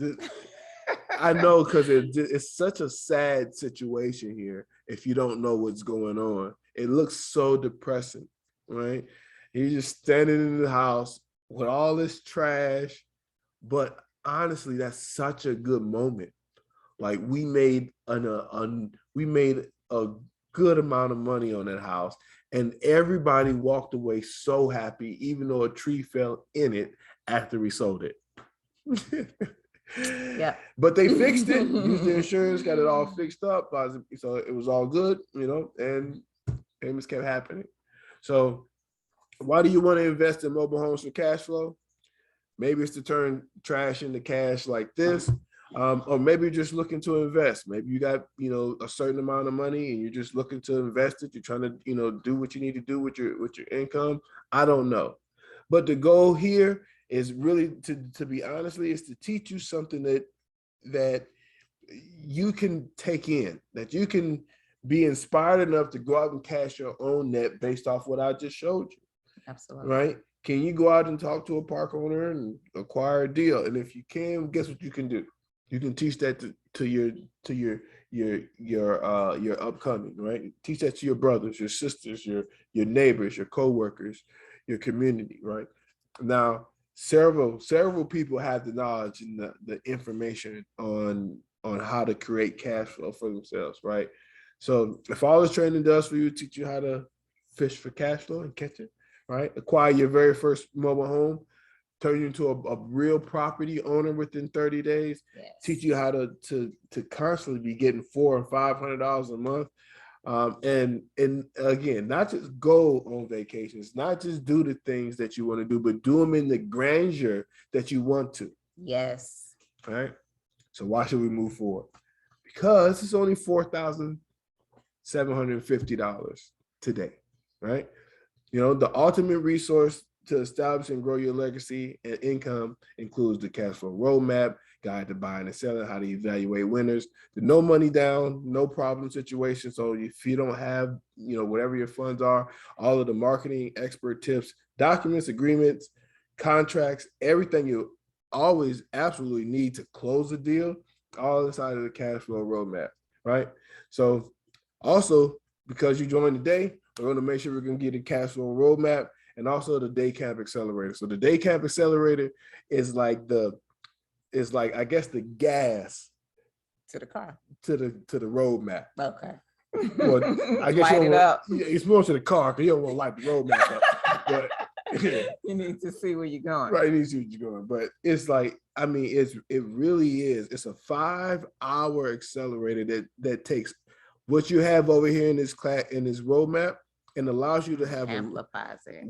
I know, because it's such a sad situation here if you don't know what's going on. It looks so depressing, right? He's just standing in the house with all this trash. But honestly, that's such a good moment. Like we made we made a good amount of money on that house, and everybody walked away so happy, even though a tree fell in it after we sold it. Yeah. But they fixed it, used the insurance, got it all fixed up. So it was all good, and payments kept happening. So why do you want to invest in mobile homes for cash flow? Maybe it's to turn trash into cash like this. Or maybe you're just looking to invest. Maybe you got, a certain amount of money and you're just looking to invest it. You're trying to, do what you need to do with your income. I don't know. But the goal here is really to be honestly, is to teach you something that you can take in, that you can be inspired enough to go out and cast your own net based off what I just showed you. Absolutely. Right? Can you go out and talk to a park owner and acquire a deal? And if you can, guess what you can do? You can teach that to your upcoming, right? Teach that to your brothers, your sisters, your neighbors, your coworkers, your community, right? Now, several people have the knowledge and the information on how to create cash flow for themselves, right? So if all this training does for you, teach you how to fish for cash flow and catch it, right? Acquire your very first mobile home, turn you into a real property owner within 30 days, yes. Teach you how to constantly be getting $400 or $500 a month. And again, not just go on vacations, not just do the things that you want to do, but do them in the grandeur that you want to. Yes. All right. So why should we move forward? Because it's only $4,750 today, right? The ultimate resource to establish and grow your legacy and income includes the cash flow roadmap, guide to buying and selling, how to evaluate winners, the no money down, no problem situation. So if you don't have, whatever your funds are, all of the marketing expert tips, documents, agreements, contracts, everything you always absolutely need to close the deal, all inside of the cash flow roadmap, right? So also, because you joined today, we're going to make sure we're going to get a cash flow roadmap and also the day camp accelerator. So the day camp accelerator is like I guess the gas to the car, to the roadmap. Okay. Well, I guess light it up. It's more to the car because you don't want to light the roadmap up. But you need to see where you're going. Right, you need to see where you're going. But it's like, it really is. It's a 5-hour accelerator that takes what you have over here in this class, in this roadmap, and allows you to have amplifies it.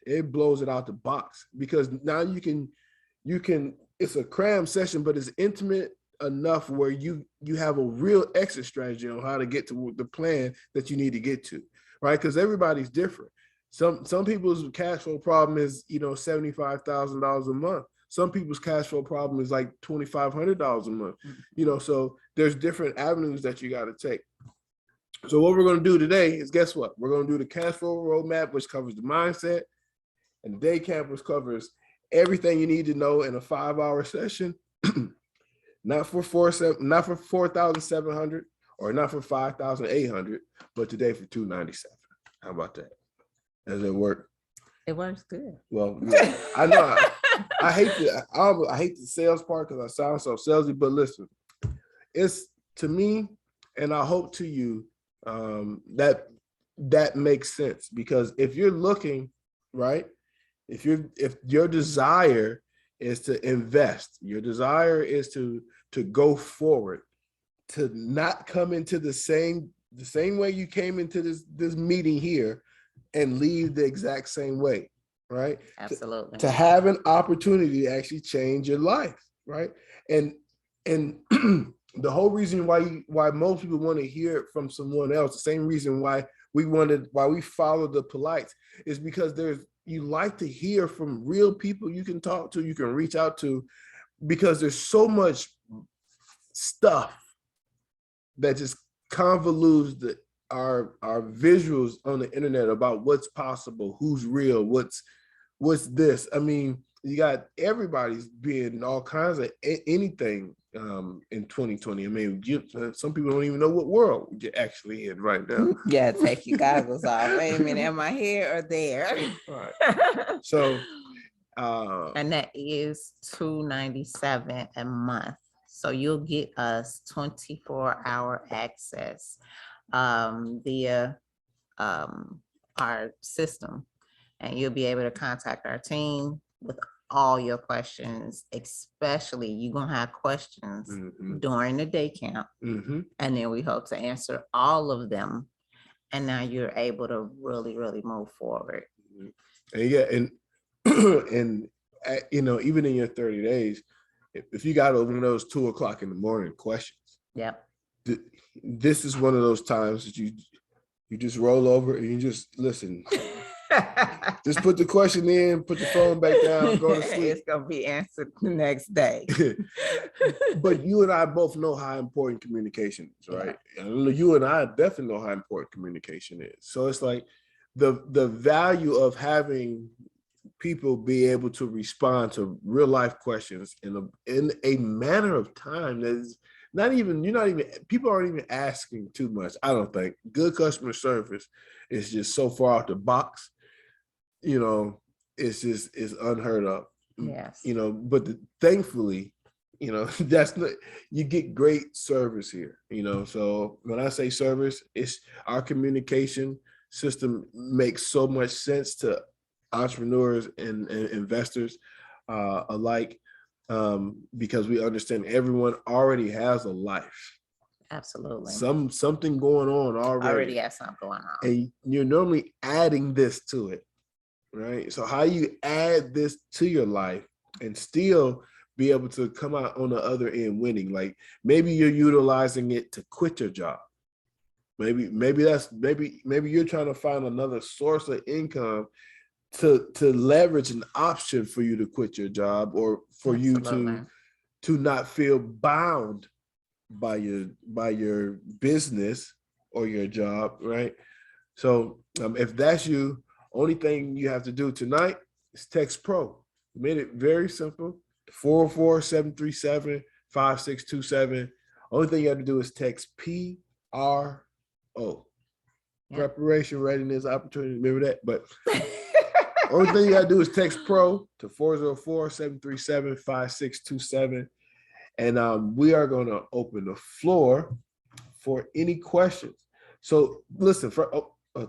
It blows it out the box, because now you can it's a cram session, but it's intimate enough where you have a real exit strategy on how to get to the plan that you need to get to, right? Because everybody's different. Some people's cash flow problem is $75,000 a month. Some people's cash flow problem is like $2,500 a month. So there's different avenues that you got to take. So what we're going to do today is, guess what? We're going to do the cash flow roadmap, which covers the mindset, and the day camp, which covers everything you need to know in a 5-hour session. Not for 4,700 or not for 5,800, but today for $297. How about that? Does it work? It works good. Well, I know I hate the sales part because I sound so salesy, but listen, it's to me, and I hope to you, that makes sense, because if you're looking, right, if your desire is to invest, your desire is to go forward, to not come into the same way you came into this meeting here and leave the exact same way, right? Absolutely. To have an opportunity to actually change your life, right? And the whole reason why most people want to hear it from someone else, the same reason why we follow the polites, is because you like to hear from real people you can talk to, you can reach out to, because there's so much stuff that just convolutes our visuals on the internet about what's possible, who's real, what's this. you got everybody's being all kinds of anything in 2020. I mean, some people don't even know what world you're actually in right now. Yeah, take your goggles off. Wait a minute, am I here or there? Right. So, and that is $297 a month. So you'll get us 24-hour access via our system, and you'll be able to contact our team with all your questions, especially you're gonna have questions during the day camp, and then we hope to answer all of them, and now you're able to really move forward. And yeah, and and you know, even in your 30 days, if you got one of those 2:00 in the morning questions, yep, this is one of those times that you just roll over and you just listen. Just put the question in, put the phone back down, go to sleep. It's gonna be answered the next day. But you and I both know how important communication is, right? Yeah. You and I definitely know how important communication is. So it's like the value of having people be able to respond to real life questions in a manner of time that is people aren't even asking too much. I don't think good customer service is just so far out the box. You know, it's unheard of. Yes. You know, but thankfully, you know, that's not, you get great service here, you know. So when I say service, it's our communication system makes so much sense to entrepreneurs and investors alike, because we understand everyone already has a life. Absolutely. Something going on already has something going on. And you're normally adding this to it, right? So how you add this to your life and still be able to come out on the other end winning? Like maybe you're utilizing it to quit your job. Maybe you're trying to find another source of income to leverage an option for you to quit your job, or for Absolutely. you to not feel bound by your business or your job, right? So if that's you, only thing you have to do tonight is text PRO. We made it very simple. 404-737-5627. Only thing you have to do is text PRO. Yep. Preparation, readiness, opportunity. Remember that? But only thing you got to do is text PRO to 404-737-5627. And we are going to open the floor for any questions. So listen,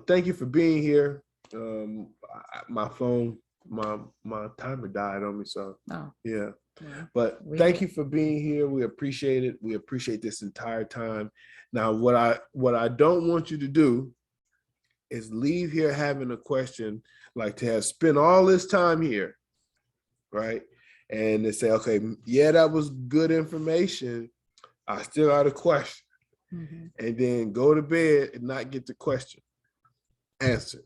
thank you for being here. My phone, my timer died on me, so yeah. But thank you for being here. We appreciate it. We appreciate this entire time. Now, what I don't want you to do is leave here having a question, like to have spent all this time here, right? And they say, okay, yeah, that was good information. I still got a question. Mm-hmm. And then go to bed and not get the question answered.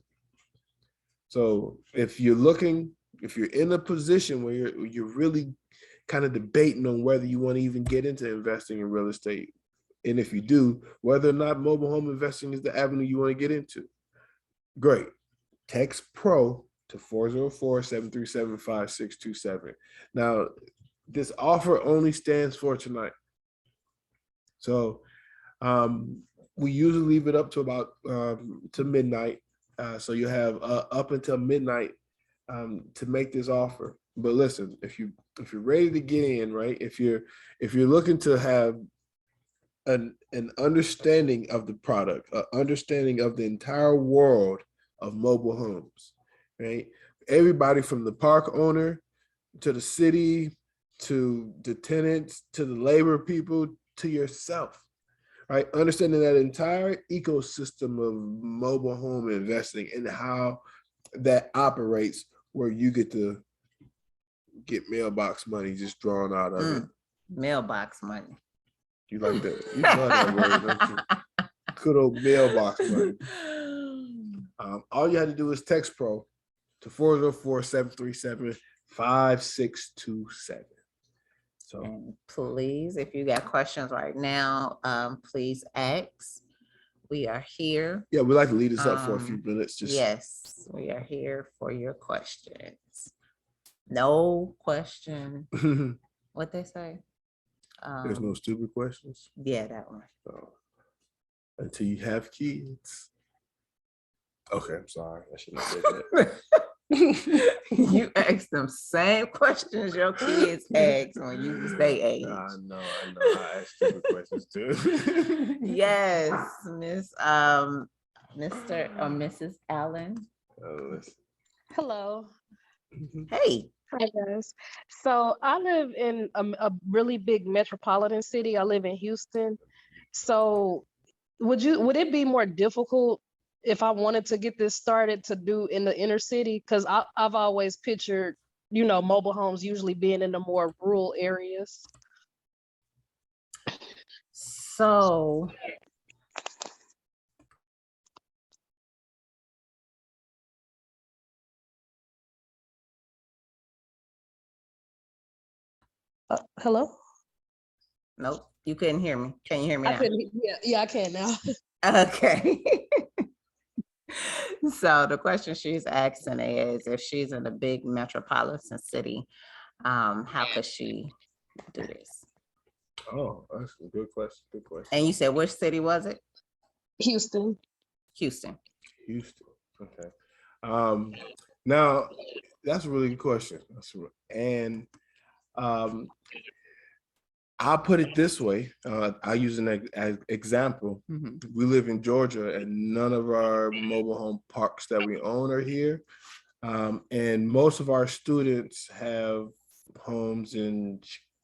So if you're in a position where you're really kind of debating on whether you want to even get into investing in real estate, and if you do, whether or not mobile home investing is the avenue you want to get into, great. Text PRO to 404-737-5627. Now, this offer only stands for tonight. So we usually leave it up to about to midnight. So you have up until midnight to make this offer. But listen, if you're ready to get in, right? If you're looking to have an understanding of the product, an understanding of the entire world of mobile homes, right? Everybody from the park owner to the city, to the tenants, to the labor people, to yourself, right? Understanding that entire ecosystem of mobile home investing and how that operates, where you get to get mailbox money just drawn out of it. Mailbox money. You like that? You love that word, don't you? Good old mailbox money. All you had to do is text PRO to 404-737-5627. So, and please, if you got questions right now, please ask. We are here. Yeah, we like to lead us up for a few minutes. Yes, we are here for your questions. No question. What they say? There's no stupid questions. Yeah, that one. Until you have kids. Okay, I'm sorry. I shouldn't have said that. You ask them same questions your kids asked when you was their age. I know. I ask stupid questions too. Yes, Mr. or Mrs. Allen. Hello. Hey. Hi guys. So I live in a really big metropolitan city. I live in Houston. So would it be more difficult if I wanted to get this started to do in the inner city? Because I've always pictured, mobile homes usually being in the more rural areas. So Hello? nope, you couldn't hear me. Can you hear me I now? couldn't, yeah, I can now. Okay. So the question she's asking is if she's in a big metropolitan city, how could she do this? Oh, that's a good question. Good question. And you said which city was it? Houston. Houston. Okay. Now that's a really good question. And I'll put it this way. I use an example. Mhm. We live in Georgia, and none of our mobile home parks that we own are here. And most of our students have homes in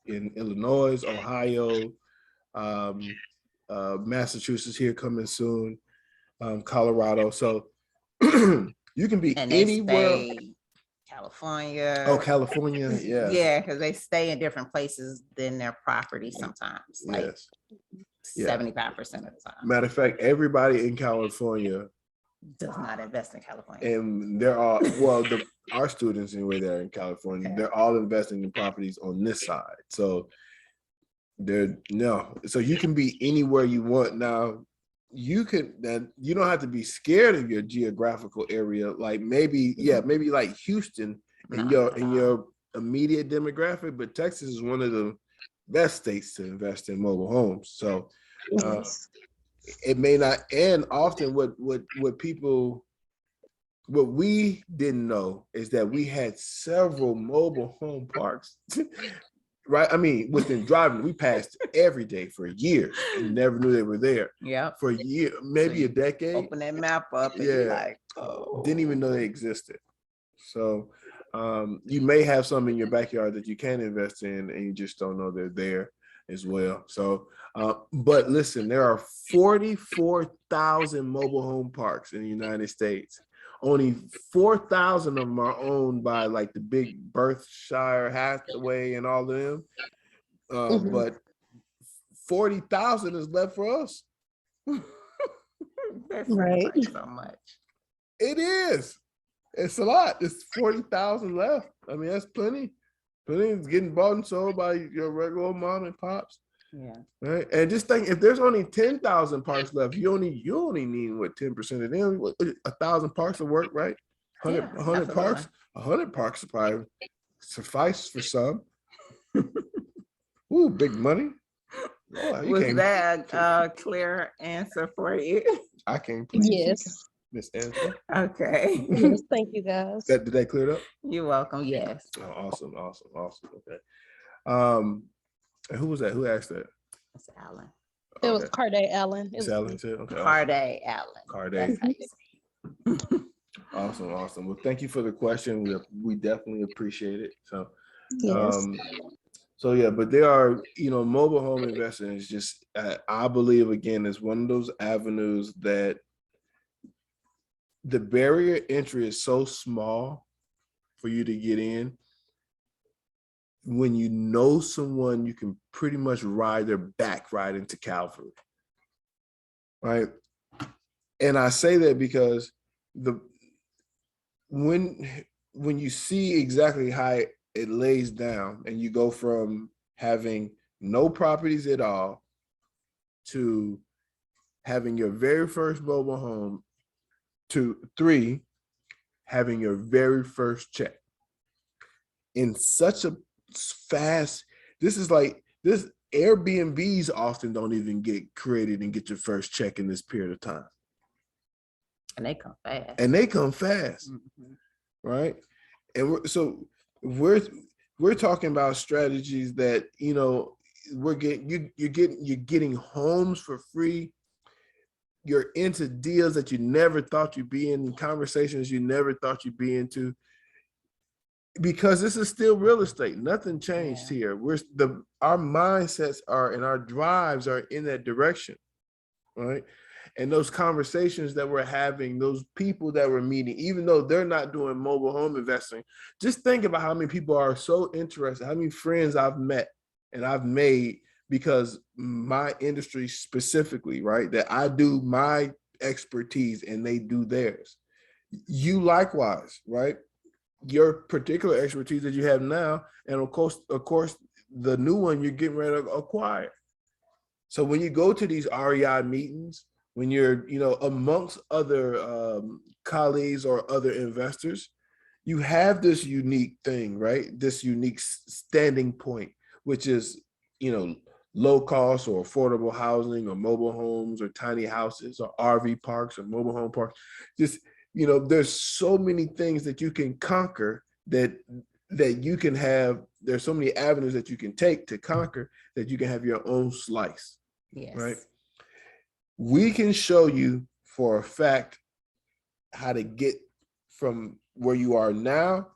Illinois, Ohio, Massachusetts here coming soon, Colorado. So you can be And they anywhere. stay California. Oh, California, yeah. Yeah, because they stay in different places than their property sometimes, like Yes. Yeah. 75% of the time. Matter of fact, everybody in California Does not invest in California. and they're all our students anyway that are in California, Okay. they're all investing in properties on this side. So so you can be anywhere you want. Now you don't have to be scared of your geographical area. Like maybe like Houston in your immediate demographic, but Texas is one of the best states to invest in mobile homes. So it may not, and often what we didn't know is that we had several mobile home parks. Right. I mean, within driving, we passed every day for years and never knew they were there. Yeah. For a year, maybe a decade. Open that map up and be like, oh. Didn't even know they existed. So you may have some in your backyard that you can invest in and you just don't know they're there as well. So, but listen, there are 44,000 mobile home parks in the United States. Only 4,000 of them are owned by like the big Berkshire Hathaway and all of them. But 40,000 is left for us. That's right. Like so much. It is. It's a lot. It's 40,000 left. I mean, that's plenty. Plenty is getting bought and sold by your regular mom and pops. Yeah. Right. And just think, if there's only 10,000 parks left, you only need what 10% of them. 1,000 parks will work, right? 100 parks. 100 parks will probably suffice for some. Ooh, big money. Oh, was that a clear answer for you? I can please. Yes. Miss Angela. Okay. Yes, thank you guys. Did that clear it up? You're welcome. Yes. Oh, awesome. Okay. Who was that? Who asked that? It's Allen. It was Carday Allen. It's Allen too. Okay. Carday Allen. Carday. Awesome. Well, thank you for the question. We definitely appreciate it. So, yes. So yeah, but there are, mobile home investing is just, I believe again, is one of those avenues that the barrier entry is so small for you to get in. When you know someone, you can pretty much ride their back right into Calvary, right? And I say that because when you see exactly how it lays down, and you go from having no properties at all to having your very first mobile home to 3, having your very first check. in such a fast, this is like this Airbnbs often don't even get created and get your first check in this period of time. And they come fast. And they come fast, right? And we're talking about strategies that, you know, you're getting homes for free. You're into deals that you never thought you'd be in, conversations you never thought you'd be into, because this is still real estate. Nothing changed here. Our mindsets are and our drives are in that direction, right? And those conversations that we're having, those people that we're meeting, even though they're not doing mobile home investing, just think about how many people are so interested, how many friends I've met and I've made because my industry specifically, right, that I do my expertise and they do theirs. You likewise, right? Your particular expertise that you have now, and of course, the new one you're getting ready to acquire. So when you go to these REI meetings, when you're, you know, amongst other colleagues or other investors, you have this unique thing, right? This unique standing point, which is, you know, low cost or affordable housing or mobile homes or tiny houses or RV parks or mobile home parks. Just, you know, there's so many things that you can conquer that you can have. There's so many avenues that you can take to conquer that you can have your own slice. Yes. Right. We can show you for a fact how to get from where you are now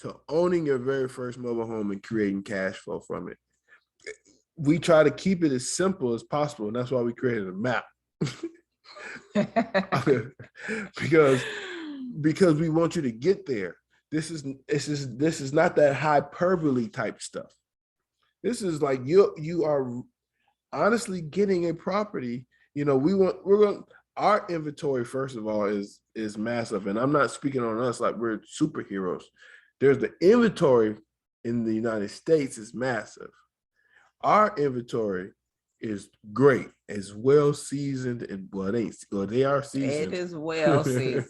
to owning your very first mobile home and creating cash flow from it. We try to keep it as simple as possible, and that's why we created a map. because we want you to get there. This is not that hyperbole type stuff. This is like you are honestly getting a property. You know, our inventory, first of all, is massive. And I'm not speaking on us like we're superheroes. There's the inventory in the United States is massive. Our inventory is great. It's well seasoned, and they are seasoned. It is well seasoned.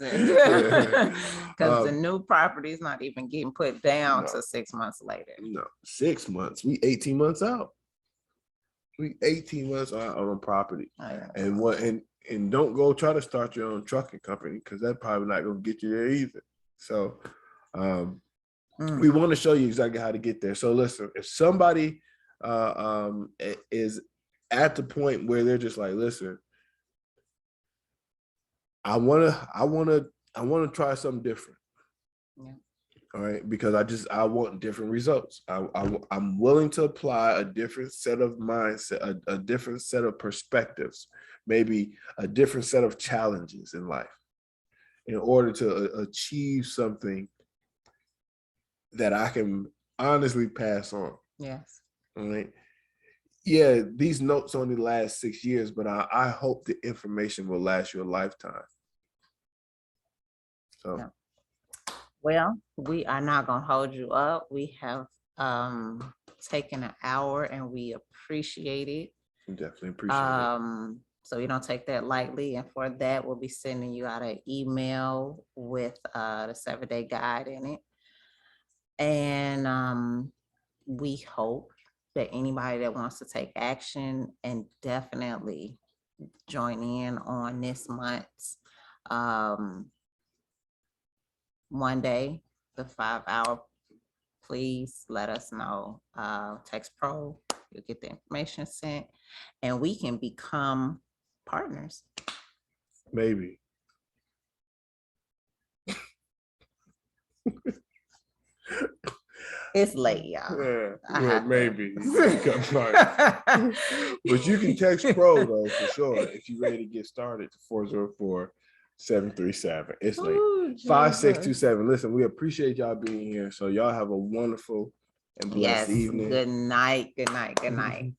Because the new property is not even getting put down to 6 months later. No, 6 months. We 18 months out. We 18 months out on a property. And don't go try to start your own trucking company, because that's probably not going to get you there either. So we want to show you exactly how to get there. So listen, if somebody is at the point where they're just like, listen, I want to try something different. Yeah. All right, because I want different results. I'm willing to apply a different set of mindset, a different set of perspectives, maybe a different set of challenges in life, in order to achieve something that I can honestly pass on. Yes. All right. Yeah, these notes only last 6 years, but I hope the information will last you a lifetime. So. Yeah. Well, we are not going to hold you up. We have taken an hour and we appreciate it. Definitely appreciate it. So we don't take that lightly. And for that, we'll be sending you out an email with the 7-day guide in it. And we hope that anybody that wants to take action and definitely join in on this month's one day, the 5 hour, please let us know. Text Pro, you'll get the information sent and we can become partners. Maybe. It's late, y'all. Yeah, maybe. But you can text Pro though, for sure, if you're ready to get started to 404-737. It's late. 5627. Listen, we appreciate y'all being here. So y'all have a wonderful and blessed evening. Good night. Good night. Good night.